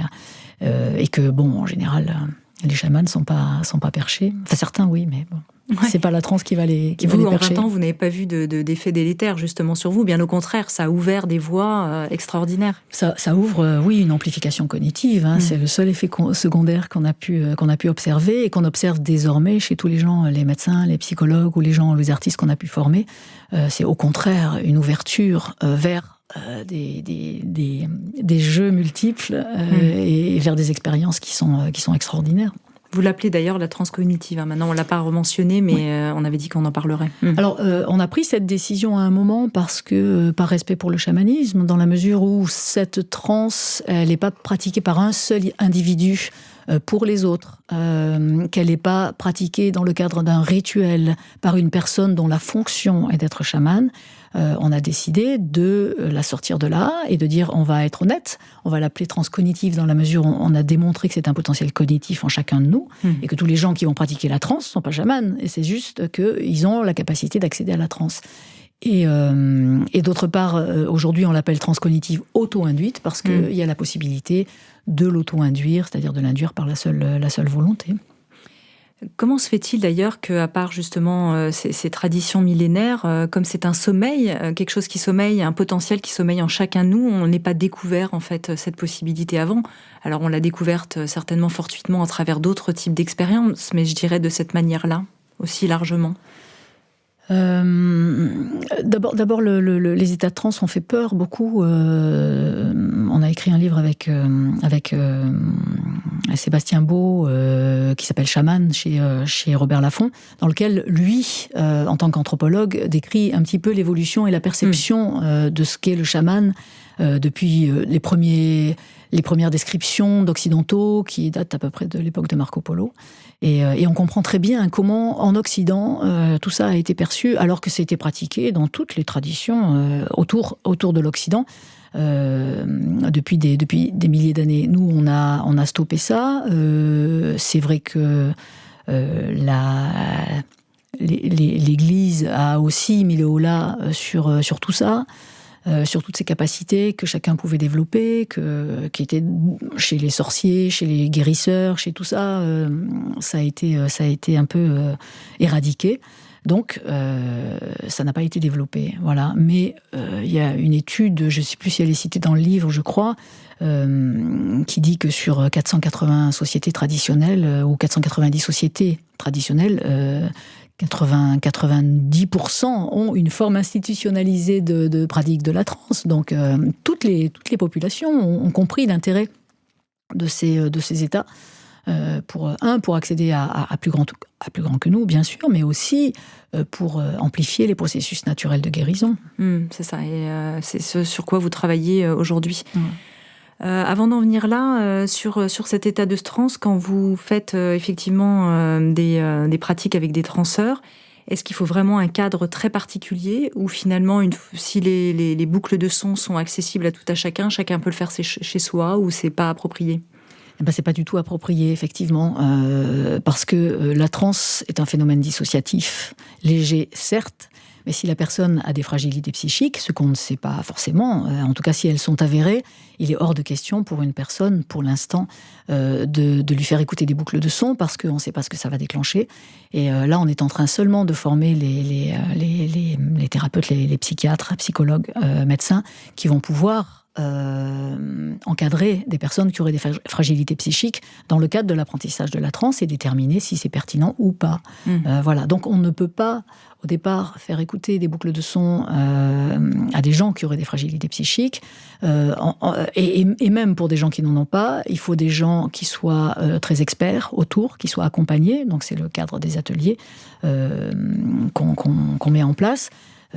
et que en général les chamans ne sont pas perchés. Enfin certains oui, mais bon. Ouais. C'est pas la transe qui va les percher. Vous, en 20 ans, vous n'avez pas vu d'effet délétère justement sur vous. Bien au contraire, ça a ouvert des voies extraordinaires. Ça ouvre, oui, une amplification cognitive. C'est le seul effet secondaire qu'on a pu observer et qu'on observe désormais chez tous les gens, les médecins, les psychologues ou les artistes qu'on a pu former. C'est au contraire une ouverture vers des jeux multiples et vers des expériences qui sont extraordinaires. Vous l'appelez d'ailleurs la transcognitive. Maintenant, on ne l'a pas mentionné, mais on avait dit qu'on en parlerait. Alors, on a pris cette décision à un moment parce que, par respect pour le chamanisme, dans la mesure où cette transe, elle n'est pas pratiquée par un seul individu pour les autres, qu'elle n'est pas pratiquée dans le cadre d'un rituel par une personne dont la fonction est d'être chamane, on a décidé de la sortir de là et de dire on va être honnête, on va l'appeler transcognitive dans la mesure où on a démontré que c'est un potentiel cognitif en chacun de nous et que tous les gens qui vont pratiquer la transe ne sont pas chamanes et c'est juste qu'ils ont la capacité d'accéder à la transe. Et d'autre part, aujourd'hui on l'appelle transcognitive auto-induite parce qu'il y a la possibilité de l'auto-induire, c'est-à-dire de l'induire par la seule volonté. Comment se fait-il d'ailleurs qu'à part justement ces traditions millénaires, comme c'est un sommeil, quelque chose qui sommeille, un potentiel qui sommeille en chacun de nous, on n'ait pas découvert en fait cette possibilité avant? Alors on l'a découverte certainement fortuitement à travers d'autres types d'expériences, mais je dirais de cette manière-là, aussi largement. D'abord les états de transe ont fait peur beaucoup. On a écrit un livre avec Sébastien Beau qui s'appelle Chaman chez Robert Laffont, dans lequel lui, en tant qu'anthropologue, décrit un petit peu l'évolution et la perception de ce qu'est le chaman depuis les premières descriptions d'occidentaux qui datent à peu près de l'époque de Marco Polo. Et on comprend très bien comment, en Occident, tout ça a été perçu, alors que c'était pratiqué dans toutes les traditions autour de l'Occident, depuis des milliers d'années. Nous, on a stoppé ça. C'est vrai que l'Église a aussi mis le holà sur tout ça. Sur toutes ces capacités que chacun pouvait développer, qui étaient chez les sorciers, chez les guérisseurs, chez tout ça, ça a été un peu éradiqué. Donc, ça n'a pas été développé. Voilà. Mais il y a une étude, je ne sais plus si elle est citée dans le livre, je crois, qui dit que sur 480 sociétés traditionnelles, ou 490 sociétés traditionnelles, 90% ont une forme institutionnalisée de pratique de la transe. Donc, toutes les populations ont compris l'intérêt de ces états pour accéder à plus grand que nous, bien sûr, mais aussi pour amplifier les processus naturels de guérison. C'est ça, et c'est ce sur quoi vous travaillez aujourd'hui. Avant d'en venir là, sur cet état de transe, quand vous faites effectivement des pratiques avec des transeurs, est-ce qu'il faut vraiment un cadre très particulier ou finalement, si les boucles de son sont accessibles à tout à chacun peut le faire chez soi ou c'est pas approprié? C'est pas du tout approprié, effectivement, parce que la transe est un phénomène dissociatif, léger, certes, mais si la personne a des fragilités psychiques, ce qu'on ne sait pas forcément, en tout cas si elles sont avérées, il est hors de question pour une personne, pour l'instant, de lui faire écouter des boucles de son, parce qu'on ne sait pas ce que ça va déclencher. Et là, on est en train seulement de former les thérapeutes, les psychiatres, psychologues, médecins, qui vont pouvoir encadrer des personnes qui auraient des fragilités psychiques dans le cadre de l'apprentissage de la transe et déterminer si c'est pertinent ou pas. Voilà. Donc on ne peut pas au départ faire écouter des boucles de son à des gens qui auraient des fragilités psychiques et même pour des gens qui n'en ont pas, il faut des gens qui soient très experts autour, qui soient accompagnés. Donc c'est le cadre des ateliers qu'on met en place.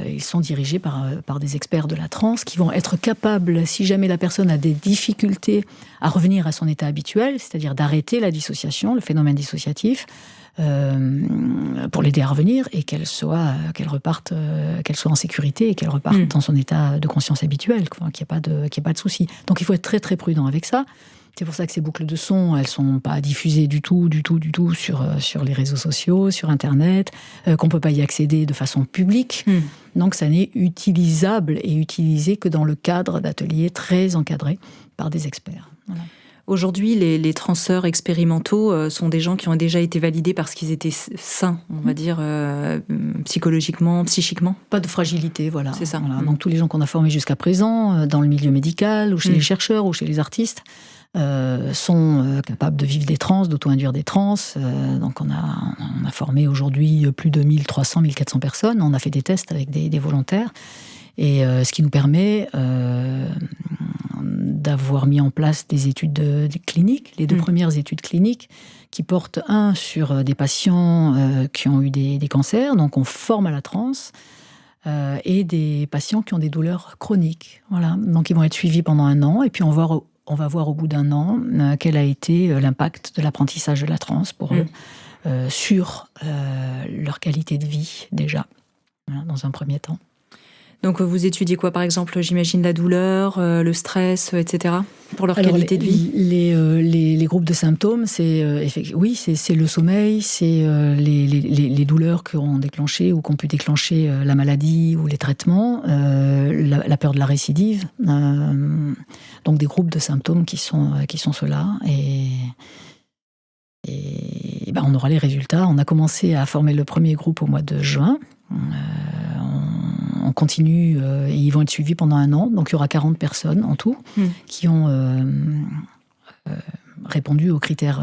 Ils sont dirigés par des experts de la transe qui vont être capables, si jamais la personne a des difficultés à revenir à son état habituel, c'est-à-dire d'arrêter la dissociation, le phénomène dissociatif, pour l'aider à revenir et qu'elle soit en sécurité et qu'elle reparte dans son état de conscience habituel, qu'il n'y ait pas de souci. Donc il faut être très très prudent avec ça. C'est pour ça que ces boucles de son, elles sont pas diffusées du tout sur les réseaux sociaux, sur Internet, qu'on peut pas y accéder de façon publique. Donc ça n'est utilisable et utilisé que dans le cadre d'ateliers très encadrés par des experts. Voilà. Aujourd'hui, les transeurs expérimentaux sont des gens qui ont déjà été validés parce qu'ils étaient sains, on va dire, psychologiquement, psychiquement. Pas de fragilité, voilà. C'est ça. Voilà. Donc tous les gens qu'on a formés jusqu'à présent, dans le milieu médical, ou chez les chercheurs, ou chez les artistes, sont capables de vivre des transes, d'auto-induire des transes. Donc on a formé aujourd'hui plus de 1300, 1400 personnes. On a fait des tests avec des volontaires. Et ce qui nous permet d'avoir mis en place des études cliniques, les 2 premières études cliniques, qui portent sur des patients qui ont eu des cancers, donc on forme à la transe, et des patients qui ont des douleurs chroniques. Voilà. Donc ils vont être suivis pendant 1 an, et puis on va voir au bout d'1 an quel a été l'impact de l'apprentissage de la transe pour eux sur leur qualité de vie déjà, voilà, dans un premier temps. Donc vous étudiez quoi, par exemple, j'imagine la douleur, le stress, etc., pour leur qualité de vie? Les groupes de symptômes, c'est le sommeil, c'est les douleurs qui ont déclenché ou qui ont pu déclencher la maladie ou les traitements, la peur de la récidive. Donc des groupes de symptômes qui sont ceux-là. Et on aura les résultats. On a commencé à former le premier groupe au mois de juin. On continue et ils vont être suivis pendant 1 an. Donc il y aura 40 personnes en tout qui ont répondu aux critères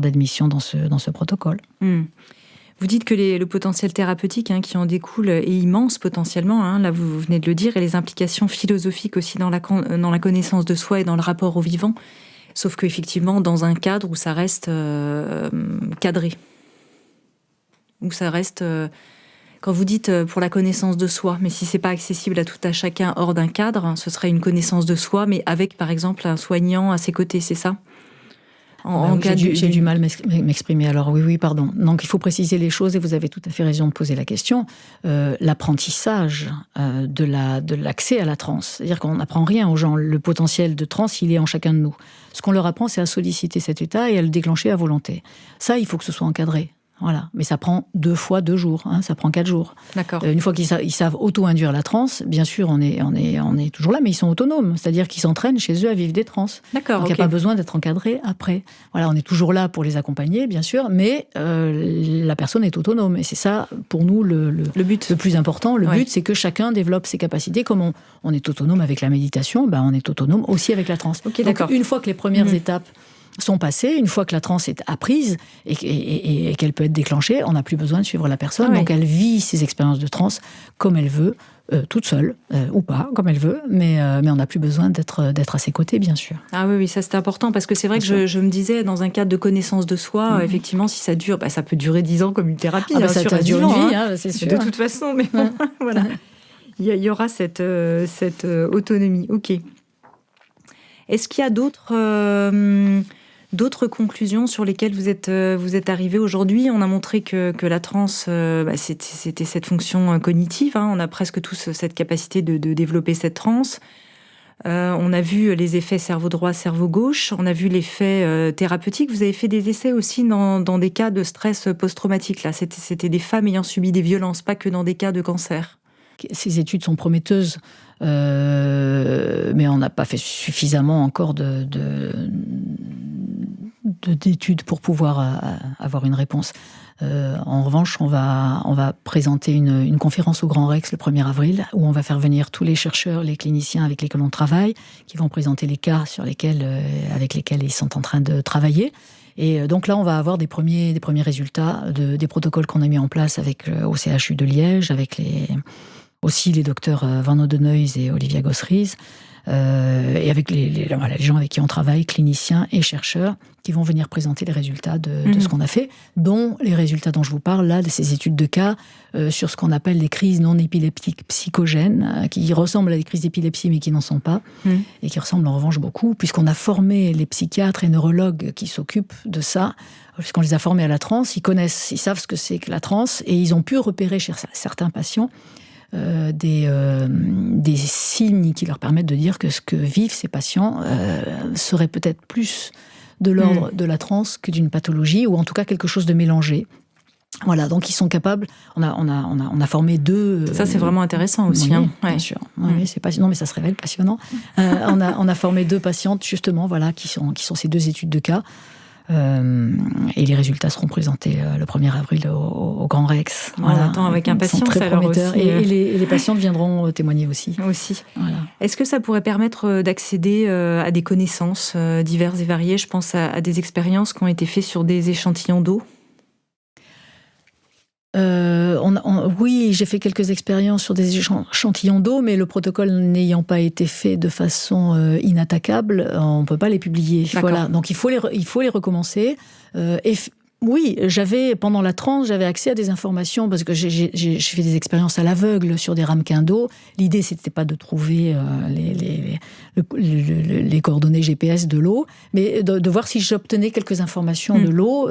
d'admission dans ce protocole. Vous dites que le potentiel thérapeutique qui en découle est immense potentiellement, là vous venez de le dire, et les implications philosophiques aussi dans la connaissance de soi et dans le rapport au vivant. Sauf qu'effectivement, dans un cadre où ça reste cadré. Où ça reste... Quand vous dites pour la connaissance de soi, mais si c'est pas accessible à tout à chacun hors d'un cadre, ce serait une connaissance de soi, mais avec, par exemple, un soignant à ses côtés, c'est ça? J'ai du mal à m'exprimer, alors oui, pardon. Donc il faut préciser les choses et vous avez tout à fait raison de poser la question. L'apprentissage de l'accès à la transe, c'est-à-dire qu'on n'apprend rien aux gens. Le potentiel de transe, il est en chacun de nous. Ce qu'on leur apprend, c'est à solliciter cet état et à le déclencher à volonté. Ça, il faut que ce soit encadré. Voilà. Mais ça prend 2 fois 2 jours, ça prend 4 jours. D'accord. Une fois qu'ils savent auto-induire la transe, bien sûr, on est toujours là, mais ils sont autonomes. C'est-à-dire qu'ils s'entraînent chez eux à vivre des transes. D'accord, donc, il n'y a pas besoin d'être encadré après. Voilà, on est toujours là pour les accompagner, bien sûr, mais la personne est autonome. Et c'est ça, pour nous, le but le plus important. Le but, c'est que chacun développe ses capacités. Comme on est autonome avec la méditation, on est autonome aussi avec la transe. Okay, donc, d'accord. Une fois que les premières étapes sont passées, une fois que la transe est apprise et qu'elle peut être déclenchée, on n'a plus besoin de suivre la personne. Donc elle vit ses expériences de transe comme elle veut, toute seule, ou pas, comme elle veut, mais on n'a plus besoin d'être à ses côtés, bien sûr. Ah oui, ça c'est important, parce que c'est vrai que je me disais, dans un cadre de connaissance de soi, effectivement, si ça dure, ça peut durer 10 ans comme une thérapie. Ça peut durer une vie, c'est sûr. De toute façon, mais bon, voilà. Il y aura cette autonomie. Ok. Est-ce qu'il y a d'autres conclusions sur lesquelles vous êtes arrivés aujourd'hui? On a montré que la transe, c'était cette fonction cognitive. On a presque tous cette capacité de développer cette transe. On a vu les effets cerveau droit, cerveau gauche. On a vu l'effet thérapeutique. Vous avez fait des essais aussi dans des cas de stress post-traumatique. Là, c'était des femmes ayant subi des violences, pas que dans des cas de cancer. Ces études sont prometteuses, mais on n'a pas fait suffisamment encore d'études pour pouvoir avoir une réponse. En revanche, on va présenter une conférence au Grand Rex le 1er avril, où on va faire venir tous les chercheurs, les cliniciens avec lesquels on travaille, qui vont présenter les cas avec lesquels ils sont en train de travailler. Et donc là, on va avoir des premiers résultats des protocoles qu'on a mis en place au CHU de Liège, avec aussi les docteurs Van Oudenhuis et Olivia Gosseries, et avec les gens avec qui on travaille, cliniciens et chercheurs, qui vont venir présenter les résultats de ce qu'on a fait, dont les résultats dont je vous parle, là, de ces études de cas sur ce qu'on appelle les crises non épileptiques psychogènes, qui ressemblent à des crises d'épilepsie, mais qui n'en sont pas, et qui ressemblent en revanche beaucoup, puisqu'on a formé les psychiatres et neurologues qui s'occupent de ça, puisqu'on les a formés à la transe, ils savent ce que c'est que la transe, et ils ont pu repérer chez certains patients des signes qui leur permettent de dire que ce que vivent ces patients serait peut-être plus de l'ordre de la transe que d'une pathologie, ou en tout cas quelque chose de mélangé. Voilà, donc ils sont capables. On a formé 2. Ça, c'est vraiment intéressant aussi. Oui, bien sûr. Oui, c'est passionnant, mais ça se révèle passionnant. On a formé 2 patientes justement, voilà, qui sont ces 2 études de cas. Et les résultats seront présentés le 1er avril au Grand Rex. On attend avec impatience. Très prometteurs. Et les patientes viendront témoigner aussi. Voilà. Est-ce que ça pourrait permettre d'accéder à des connaissances diverses et variées? Je pense à des expériences qui ont été faites sur des échantillons d'eau. Oui, j'ai fait quelques expériences sur des échantillons d'eau, mais le protocole n'ayant pas été fait de façon inattaquable, on ne peut pas les publier. Voilà. Donc il faut les recommencer. Oui, pendant la transe, j'avais accès à des informations, parce que j'ai fait des expériences à l'aveugle sur des ramequins d'eau. L'idée, c'était pas de trouver les coordonnées GPS de l'eau, mais de voir si j'obtenais quelques informations de l'eau.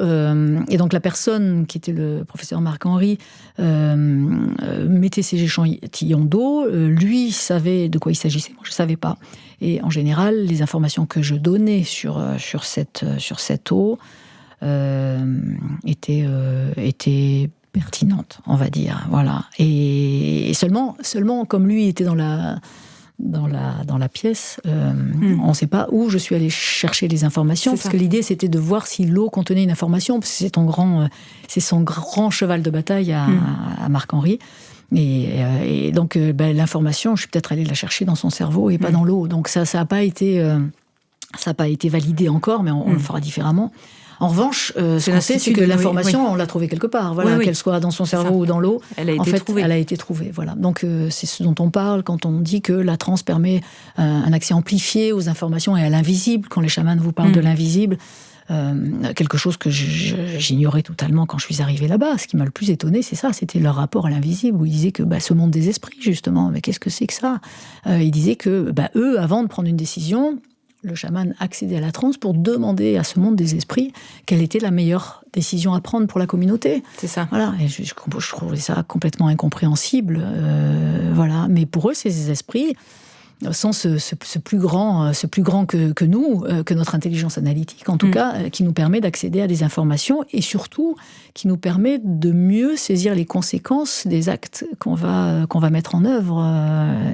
Et donc la personne, qui était le professeur Marc-Henri, mettait ces échantillons d'eau. Lui savait de quoi il s'agissait, moi je savais pas. Et en général, les informations que je donnais sur cette eau était pertinente, on va dire. Voilà. Et seulement, comme lui était dans la pièce, on ne sait pas où je suis allée chercher les informations, parce que l'idée, c'était de voir si l'eau contenait une information, parce que c'est son grand cheval de bataille à Marc-Henri. Et donc, l'information, je suis peut-être allée la chercher dans son cerveau et pas dans l'eau. Donc, ça n'a pas été validé encore, mais on le fera différemment. En revanche, ce qu'on sait, c'est que l'information, on l'a trouvée quelque part. Voilà, qu'elle soit dans son cerveau ou dans l'eau, elle a été trouvée. Voilà. Donc, c'est ce dont on parle quand on dit que la transe permet un accès amplifié aux informations et à l'invisible. Quand les chamans vous parlent de l'invisible, quelque chose que j'ignorais totalement quand je suis arrivée là-bas. Ce qui m'a le plus étonnée, c'est ça, c'était leur rapport à l'invisible, où ils disaient que ce monde des esprits, justement, mais qu'est-ce que c'est que ça? Ils disaient que eux, avant de prendre une décision, le chaman accédait à la transe pour demander à ce monde des esprits quelle était la meilleure décision à prendre pour la communauté. C'est ça. Voilà. Et je trouvais ça complètement incompréhensible. Voilà. Mais pour eux, ces esprits, sans ce plus grand que nous, que notre intelligence analytique, en tout cas, qui nous permet d'accéder à des informations et surtout qui nous permet de mieux saisir les conséquences des actes qu'on va mettre en œuvre.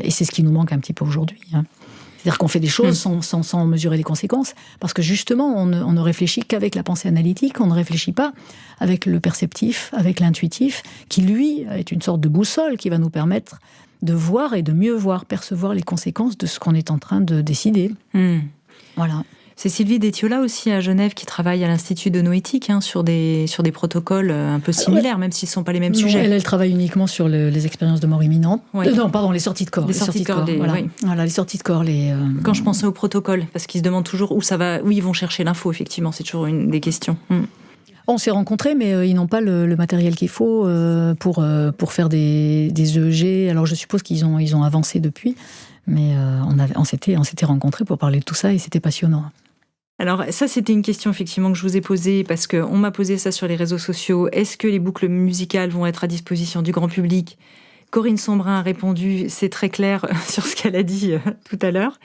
Et c'est ce qui nous manque un petit peu aujourd'hui. C'est-à-dire qu'on fait des choses sans mesurer les conséquences, parce que justement, on ne réfléchit qu'avec la pensée analytique, on ne réfléchit pas avec le perceptif, avec l'intuitif, qui lui est une sorte de boussole qui va nous permettre de voir et de mieux percevoir les conséquences de ce qu'on est en train de décider. Voilà. C'est Sylvie Détiola aussi à Genève qui travaille à l'Institut de noéthique sur des protocoles un peu similaires, même s'ils ne sont pas les mêmes sujets. Elle travaille uniquement sur les expériences de mort imminente. Ouais. Non, pardon, les sorties de corps. Les sorties de corps, voilà. Oui. Voilà, les sorties de corps. Quand je pensais aux protocoles, parce qu'ils se demandent toujours où ils vont chercher l'info, effectivement, c'est toujours une des questions. On s'est rencontrés, mais ils n'ont pas le matériel qu'il faut pour faire des EEG. Alors je suppose qu'ils ont avancé depuis, mais on s'était rencontrés pour parler de tout ça et c'était passionnant. Alors ça, c'était une question effectivement que je vous ai posée parce qu'on m'a posé ça sur les réseaux sociaux. Est-ce que les boucles musicales vont être à disposition du grand public ? Corinne Sombrin a répondu, c'est très clair sur ce qu'elle a dit tout à l'heure.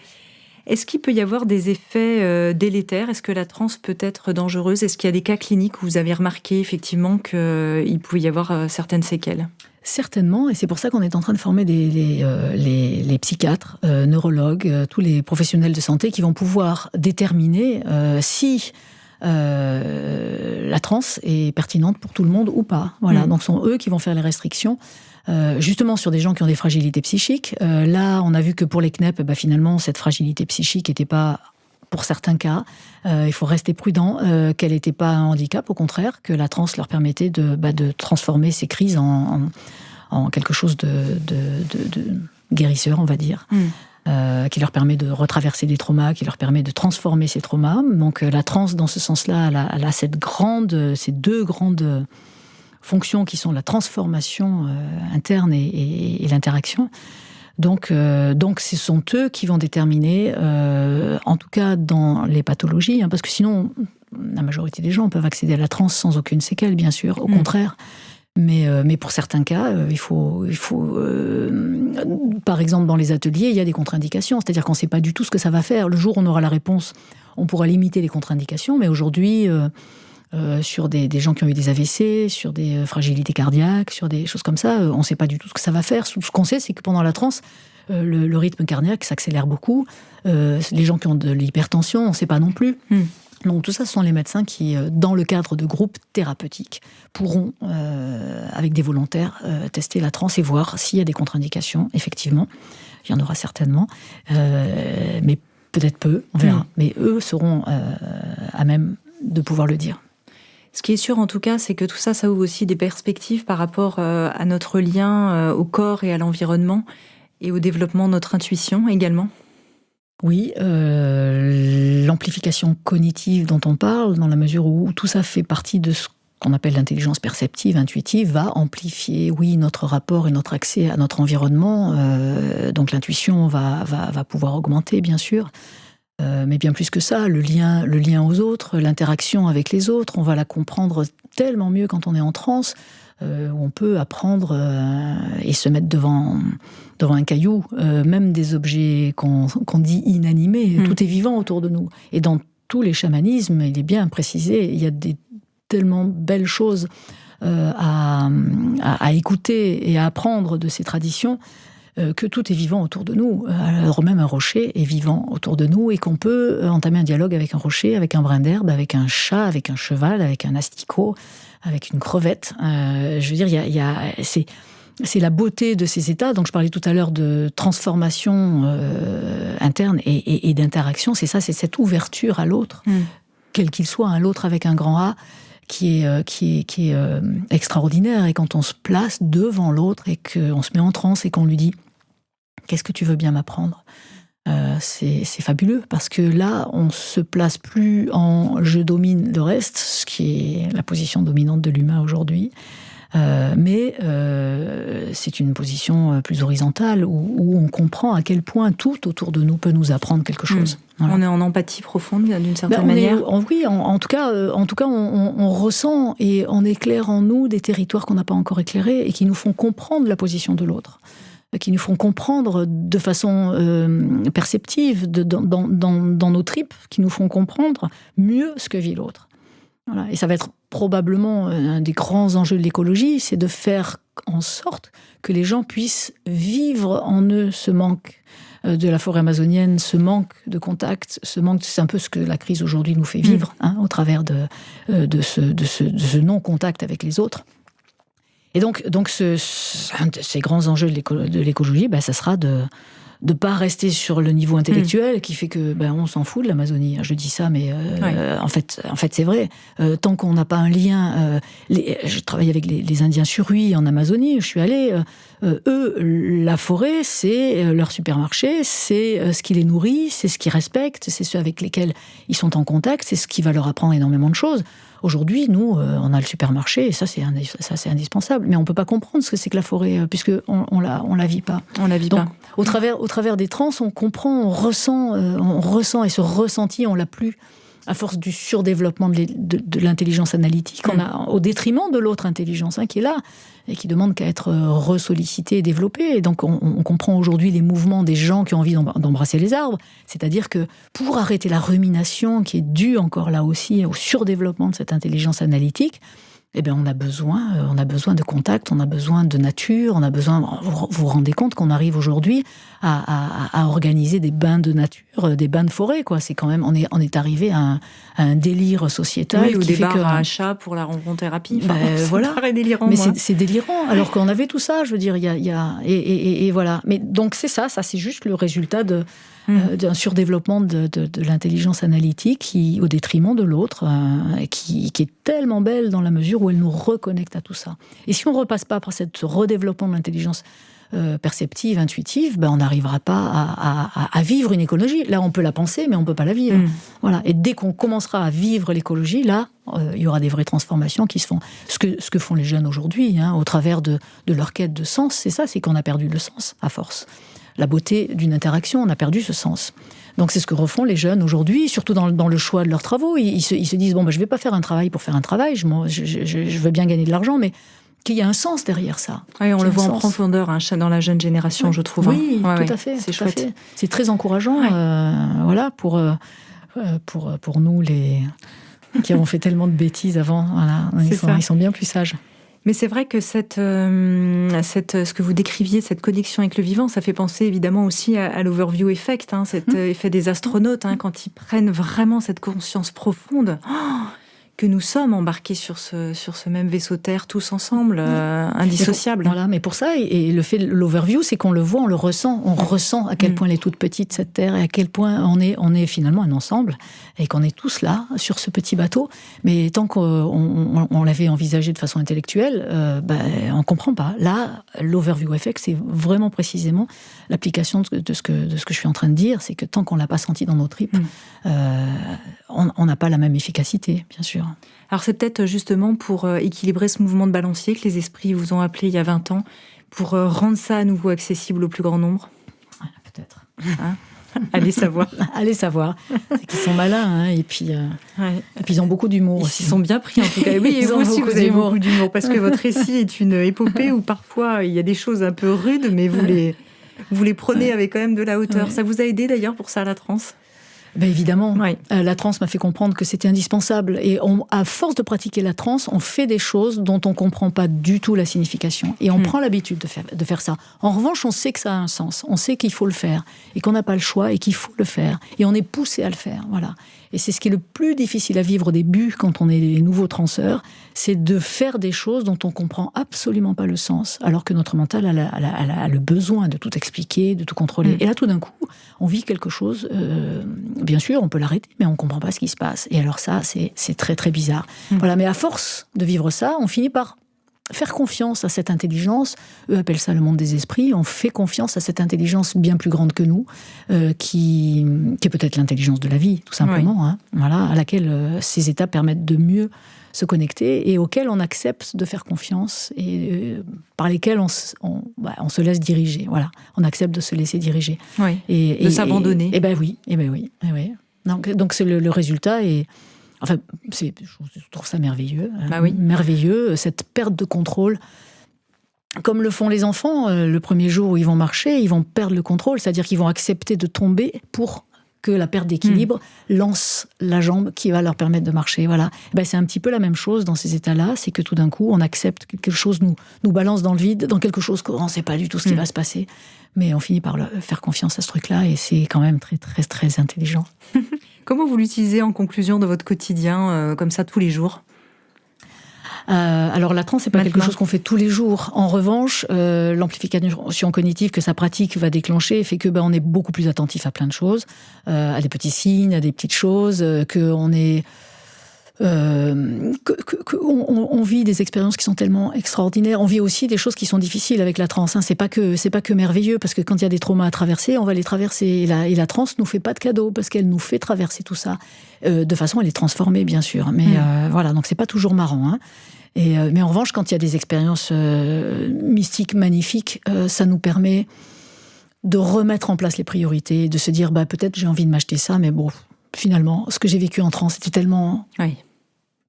Est-ce qu'il peut y avoir des effets délétères ? Est-ce que la transe peut être dangereuse ? Est-ce qu'il y a des cas cliniques où vous avez remarqué effectivement qu'il pouvait y avoir certaines séquelles ? Certainement, et c'est pour ça qu'on est en train de former les psychiatres, neurologues, tous les professionnels de santé qui vont pouvoir déterminer si la transe est pertinente pour tout le monde ou pas. Voilà, donc ce sont eux qui vont faire les restrictions. Justement sur des gens qui ont des fragilités psychiques. Là, on a vu que pour les CNEP, finalement, cette fragilité psychique n'était pas, pour certains cas, il faut rester prudent, qu'elle n'était pas un handicap, au contraire, que la transe leur permettait de transformer ces crises en quelque chose de guérisseur, on va dire. Qui leur permet de retraverser des traumas, qui leur permet de transformer ces traumas. Donc la transe, dans ce sens-là, elle a ces deux grandes fonctions qui sont la transformation interne et l'interaction. Donc, ce sont eux qui vont déterminer, en tout cas dans les pathologies, parce que sinon, la majorité des gens peuvent accéder à la transe sans aucune séquelle, bien sûr, au contraire. Mais pour certains cas, il faut par exemple, dans les ateliers, il y a des contre-indications, c'est-à-dire qu'on ne sait pas du tout ce que ça va faire. Le jour où on aura la réponse, on pourra limiter les contre-indications, mais aujourd'hui, sur des gens qui ont eu des AVC, sur des fragilités cardiaques, sur des choses comme ça, on ne sait pas du tout ce que ça va faire. Ce qu'on sait, c'est que pendant la transe, le rythme cardiaque s'accélère beaucoup. Les gens qui ont de l'hypertension, on ne sait pas non plus. Donc tout ça, ce sont les médecins qui, dans le cadre de groupes thérapeutiques, pourront, avec des volontaires, tester la transe et voir s'il y a des contre-indications. Effectivement, il y en aura certainement, mais peut-être peu, on verra. Mais eux seront à même de pouvoir le dire. Ce qui est sûr, en tout cas, c'est que tout ça, ça ouvre aussi des perspectives par rapport à notre lien au corps et à l'environnement et au développement de notre intuition également. Oui, l'amplification cognitive dont on parle, dans la mesure où tout ça fait partie de ce qu'on appelle l'intelligence perceptive, intuitive, va amplifier, oui, notre rapport et notre accès à notre environnement. Donc l'intuition va pouvoir augmenter, bien sûr. Mais bien plus que ça, le lien aux autres, l'interaction avec les autres, on va la comprendre tellement mieux quand on est en transe, où on peut apprendre et se mettre devant un caillou, même des objets qu'on dit inanimés, tout est vivant autour de nous. Et dans tous les chamanismes, il est bien précisé, il y a tellement belles choses à écouter et à apprendre de ces traditions, que tout est vivant autour de nous. Alors même un rocher est vivant autour de nous et qu'on peut entamer un dialogue avec un rocher, avec un brin d'herbe, avec un chat, avec un cheval, avec un asticot, avec une crevette. Je veux dire, c'est la beauté de ces états. Donc je parlais tout à l'heure de transformation interne et d'interaction. C'est ça, c'est cette ouverture à l'autre, quel qu'il soit, à l'autre avec un grand A, qui est extraordinaire. Et quand on se place devant l'autre et qu'on se met en transe et qu'on lui dit « Qu'est-ce que tu veux bien m'apprendre ?» c'est fabuleux, parce que là, on se place plus en « je domine le reste », ce qui est la position dominante de l'humain aujourd'hui, mais c'est une position plus horizontale où on comprend à quel point tout autour de nous peut nous apprendre quelque chose. Voilà. On est en empathie profonde d'une certaine manière. Oui, en tout cas, on ressent et on éclaire en nous des territoires qu'on n'a pas encore éclairés et qui nous font comprendre la position de l'autre. qui nous font comprendre de façon perceptive, dans nos tripes, qui nous font comprendre mieux ce que vit l'autre. Voilà. Et ça va être probablement un des grands enjeux de l'écologie, c'est de faire en sorte que les gens puissent vivre en eux ce manque de la forêt amazonienne, ce manque de contact, c'est un peu ce que la crise aujourd'hui nous fait vivre, au travers de ce non-contact avec les autres. Et donc un de ces grands enjeux de l'écologie, ça sera de ne pas rester sur le niveau intellectuel qui fait que on s'en fout de l'Amazonie. Je dis ça, mais en fait c'est vrai. Tant qu'on n'a pas un lien... je travaille avec les Indiens Surui en Amazonie, je suis allée... eux, la forêt, c'est leur supermarché, c'est ce qui les nourrit, c'est ce qu'ils respectent, c'est ceux avec lesquels ils sont en contact, c'est ce qui va leur apprendre énormément de choses. Aujourd'hui, nous, on a le supermarché, et ça c'est indispensable. Mais on ne peut pas comprendre ce que c'est que la forêt, puisqu'on la vit pas. On la vit Donc, pas. Au travers des trans, on comprend, on ressent, et ce ressenti, on l'a plus à force du surdéveloppement de l'intelligence analytique, au détriment de l'autre intelligence qui est là, et qui demande qu'à être ressollicitée et développée. Et donc, on comprend aujourd'hui les mouvements des gens qui ont envie d'embrasser les arbres. C'est-à-dire que pour arrêter la rumination qui est due encore là aussi au surdéveloppement de cette intelligence analytique, on a besoin de contact, on a besoin de nature, on a besoin... Vous vous rendez compte qu'on arrive aujourd'hui à organiser des bains de nature, des bains de forêt, quoi. C'est quand même... On est arrivé à un délire sociétal. Oui, ou qui des fait bars que... à achat pour la rencontre-thérapie. Voilà. Ça paraît délirant, mais moi. c'est délirant, alors qu'on avait tout ça, je veux dire, et voilà. Mais donc c'est ça c'est juste le résultat d'un surdéveloppement de l'intelligence analytique au détriment de l'autre, qui est tellement belle dans la mesure où elle nous reconnecte à tout ça. Et si on ne repasse pas par ce redéveloppement de l'intelligence perceptive, intuitive, on n'arrivera pas à vivre une écologie. Là, on peut la penser, mais on ne peut pas la vivre. Voilà. Et dès qu'on commencera à vivre l'écologie, là, il y aura des vraies transformations qui se font. Ce que font les jeunes aujourd'hui, au travers de leur quête de sens, c'est qu'on a perdu le sens, à force. La beauté d'une interaction, on a perdu ce sens. Donc c'est ce que refont les jeunes aujourd'hui, surtout dans le choix de leurs travaux. Ils se disent, je ne vais pas faire un travail pour faire un travail, je veux bien gagner de l'argent, mais qu'il y a un sens derrière ça. Oui, on le voit en profondeur dans la jeune génération, je trouve. Oui, tout à fait. C'est chouette. C'est très encourageant, pour nous, qui avons fait tellement de bêtises avant. Voilà, ils sont bien plus sages. Mais c'est vrai que ce que vous décriviez, cette connexion avec le vivant, ça fait penser évidemment aussi à l'overview effect, cet effet des astronautes, quand ils prennent vraiment cette conscience profonde que nous sommes embarqués sur ce même vaisseau Terre, tous ensemble, indissociables. Voilà, mais pour ça, et le fait de l'overview, c'est qu'on le voit, on le ressent. On ressent à quel point elle est toute petite, cette Terre, et à quel point on est finalement un ensemble, et qu'on est tous là, sur ce petit bateau. Mais tant qu'on l'avait envisagé de façon intellectuelle, on ne comprend pas. Là, l'overview effect, c'est vraiment précisément l'application de ce que je suis en train de dire, c'est que tant qu'on ne l'a pas senti dans nos tripes, on n'a pas la même efficacité, bien sûr. Alors c'est peut-être justement pour équilibrer ce mouvement de balancier que les esprits vous ont appelé il y a 20 ans, pour rendre ça à nouveau accessible au plus grand nombre. Peut-être. Allez savoir. Allez savoir. C'est qu'ils sont malins, et puis ils ont beaucoup d'humour. Ils sont bien pris en tout cas. Oui, et vous aussi, vous avez beaucoup d'humour, parce que votre récit est une épopée où parfois il y a des choses un peu rudes, mais vous les prenez avec quand même de la hauteur. Ça vous a aidé d'ailleurs pour ça, la transe ? Évidemment, la transe m'a fait comprendre que c'était indispensable. Et à force de pratiquer la transe, on fait des choses dont on ne comprend pas du tout la signification. Et on prend l'habitude de faire ça. En revanche, on sait que ça a un sens. On sait qu'il faut le faire. Et qu'on n'a pas le choix et qu'il faut le faire. Et on est poussé à le faire. Voilà. Et c'est ce qui est le plus difficile à vivre au début, quand on est des nouveaux transeurs, c'est de faire des choses dont on ne comprend absolument pas le sens, alors que notre mental a le besoin de tout expliquer, de tout contrôler. Et là, tout d'un coup, on vit quelque chose, bien sûr, on peut l'arrêter, mais on ne comprend pas ce qui se passe. Et alors ça, c'est très, très bizarre. Voilà, mais à force de vivre ça, on finit par faire confiance à cette intelligence. Eux appellent ça le monde des esprits. On fait confiance à cette intelligence bien plus grande que nous, qui est peut-être l'intelligence de la vie, tout simplement. Voilà, à laquelle ces états permettent de mieux se connecter et auxquels on accepte de faire confiance et par lesquels on se laisse diriger. Voilà, on accepte de se laisser diriger. Oui, de s'abandonner. Oui. Donc c'est le résultat est... Enfin, je trouve ça merveilleux. Merveilleux, cette perte de contrôle comme le font les enfants, le premier jour où ils vont marcher, ils vont perdre le contrôle, c'est-à-dire qu'ils vont accepter de tomber pour que la perte d'équilibre lance la jambe qui va leur permettre de marcher. Voilà. C'est un petit peu la même chose dans ces états-là, c'est que tout d'un coup, on accepte que quelque chose nous balance dans le vide, dans quelque chose qu'on ne sait pas du tout ce qui va se passer. Mais on finit par faire confiance à ce truc-là, et c'est quand même très, très, très intelligent. Comment vous l'utilisez en conclusion de votre quotidien, comme ça, tous les jours ? Alors la transe, c'est pas quelque chose qu'on fait tous les jours. En revanche, l'amplification cognitive que ça pratique va déclencher fait que on est beaucoup plus attentif à plein de choses, à des petits signes, à des petites choses, qu'on est on vit des expériences qui sont tellement extraordinaires. On vit aussi des choses qui sont difficiles avec la transe. C'est pas que merveilleux, parce que quand il y a des traumas à traverser, on va les traverser. Et la transe nous fait pas de cadeau, parce qu'elle nous fait traverser tout ça. De façon à les transformer, bien sûr. Mais voilà, donc c'est pas toujours marrant. Mais en revanche, quand il y a des expériences mystiques magnifiques, ça nous permet de remettre en place les priorités, de se dire peut-être j'ai envie de m'acheter ça, mais bon, finalement, ce que j'ai vécu en transe, c'était tellement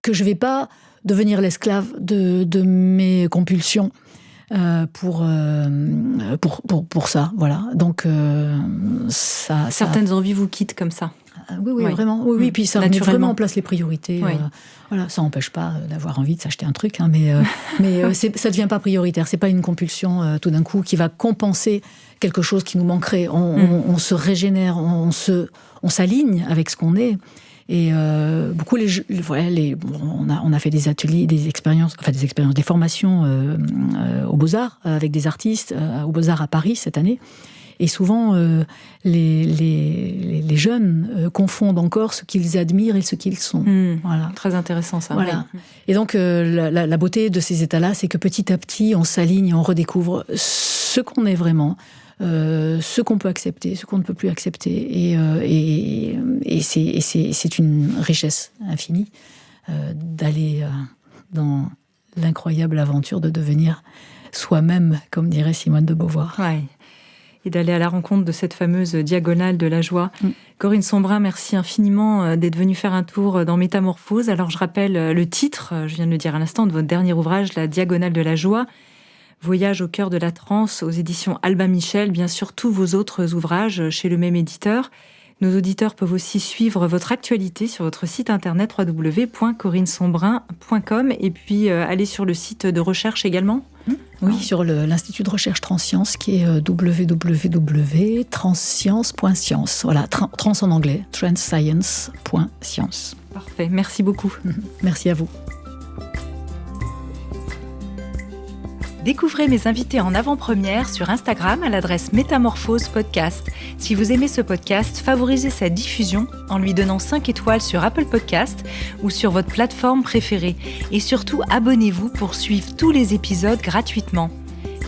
que je vais pas devenir l'esclave de mes compulsions pour ça. Voilà. Donc certaines envies vous quittent comme ça. Oui, vraiment. Oui, puis ça remet vraiment en place les priorités. Voilà, ça n'empêche pas d'avoir envie de s'acheter un truc, mais ça ne devient pas prioritaire. C'est pas une compulsion tout d'un coup qui va compenser quelque chose qui nous manquerait. On se régénère, on s'aligne avec ce qu'on est. Et beaucoup on a fait des ateliers, des formations aux Beaux-Arts avec des artistes aux Beaux-Arts à Paris cette année. Et souvent, les jeunes confondent encore ce qu'ils admirent et ce qu'ils sont. Voilà. Très intéressant, ça. Voilà. Et donc, la beauté de ces états-là, c'est que petit à petit, on s'aligne et on redécouvre ce qu'on est vraiment, ce qu'on peut accepter, ce qu'on ne peut plus accepter. Et c'est une richesse infinie d'aller dans l'incroyable aventure de devenir soi-même, comme dirait Simone de Beauvoir. Ouais. Et d'aller à la rencontre de cette fameuse diagonale de la joie. Corinne Sombrin, merci infiniment d'être venue faire un tour dans Métamorphose. Alors je rappelle le titre, je viens de le dire à l'instant, de votre dernier ouvrage, La diagonale de la joie, Voyage au cœur de la transe, aux éditions Albin Michel. Bien sûr, tous vos autres ouvrages chez le même éditeur. Nos auditeurs peuvent aussi suivre votre actualité sur votre site internet www.corinnesombrin.com et puis aller sur le site de recherche également. Oui, sur l'Institut de recherche Transscience qui est www.transscience.science. Voilà, trans en anglais, transscience.science. Parfait, merci beaucoup. Merci à vous. Découvrez mes invités en avant-première sur Instagram à l'adresse Métamorphose Podcast. Si vous aimez ce podcast, favorisez sa diffusion en lui donnant 5 étoiles sur Apple Podcast ou sur votre plateforme préférée. Et surtout, abonnez-vous pour suivre tous les épisodes gratuitement.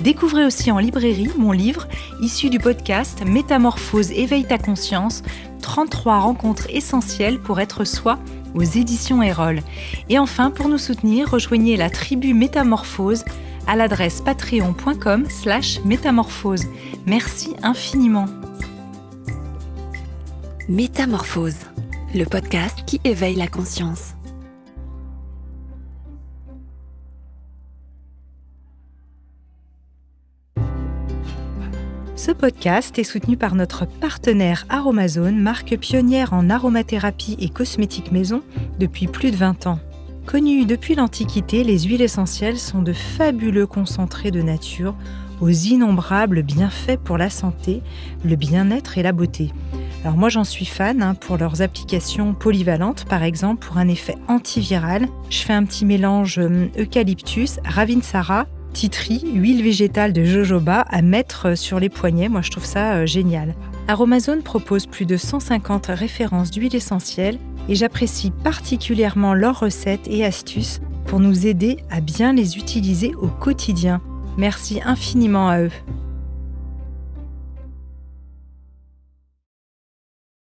Découvrez aussi en librairie mon livre, issu du podcast Métamorphose, éveille ta conscience, 33 rencontres essentielles pour être soi, aux éditions Erol. Et enfin, pour nous soutenir, rejoignez la tribu Métamorphose à l'adresse patreon.com/métamorphose. Merci infiniment. Métamorphose, le podcast qui éveille la conscience. Ce podcast est soutenu par notre partenaire Aromazone, marque pionnière en aromathérapie et cosmétiques maison depuis plus de 20 ans. Connues depuis l'Antiquité, les huiles essentielles sont de fabuleux concentrés de nature aux innombrables bienfaits pour la santé, le bien-être et la beauté. Alors moi j'en suis fan pour leurs applications polyvalentes, par exemple pour un effet antiviral. Je fais un petit mélange eucalyptus, ravinsara, tea tree, huile végétale de jojoba à mettre sur les poignets. Moi je trouve ça génial. Aromazone propose plus de 150 références d'huiles essentielles et j'apprécie particulièrement leurs recettes et astuces pour nous aider à bien les utiliser au quotidien. Merci infiniment à eux.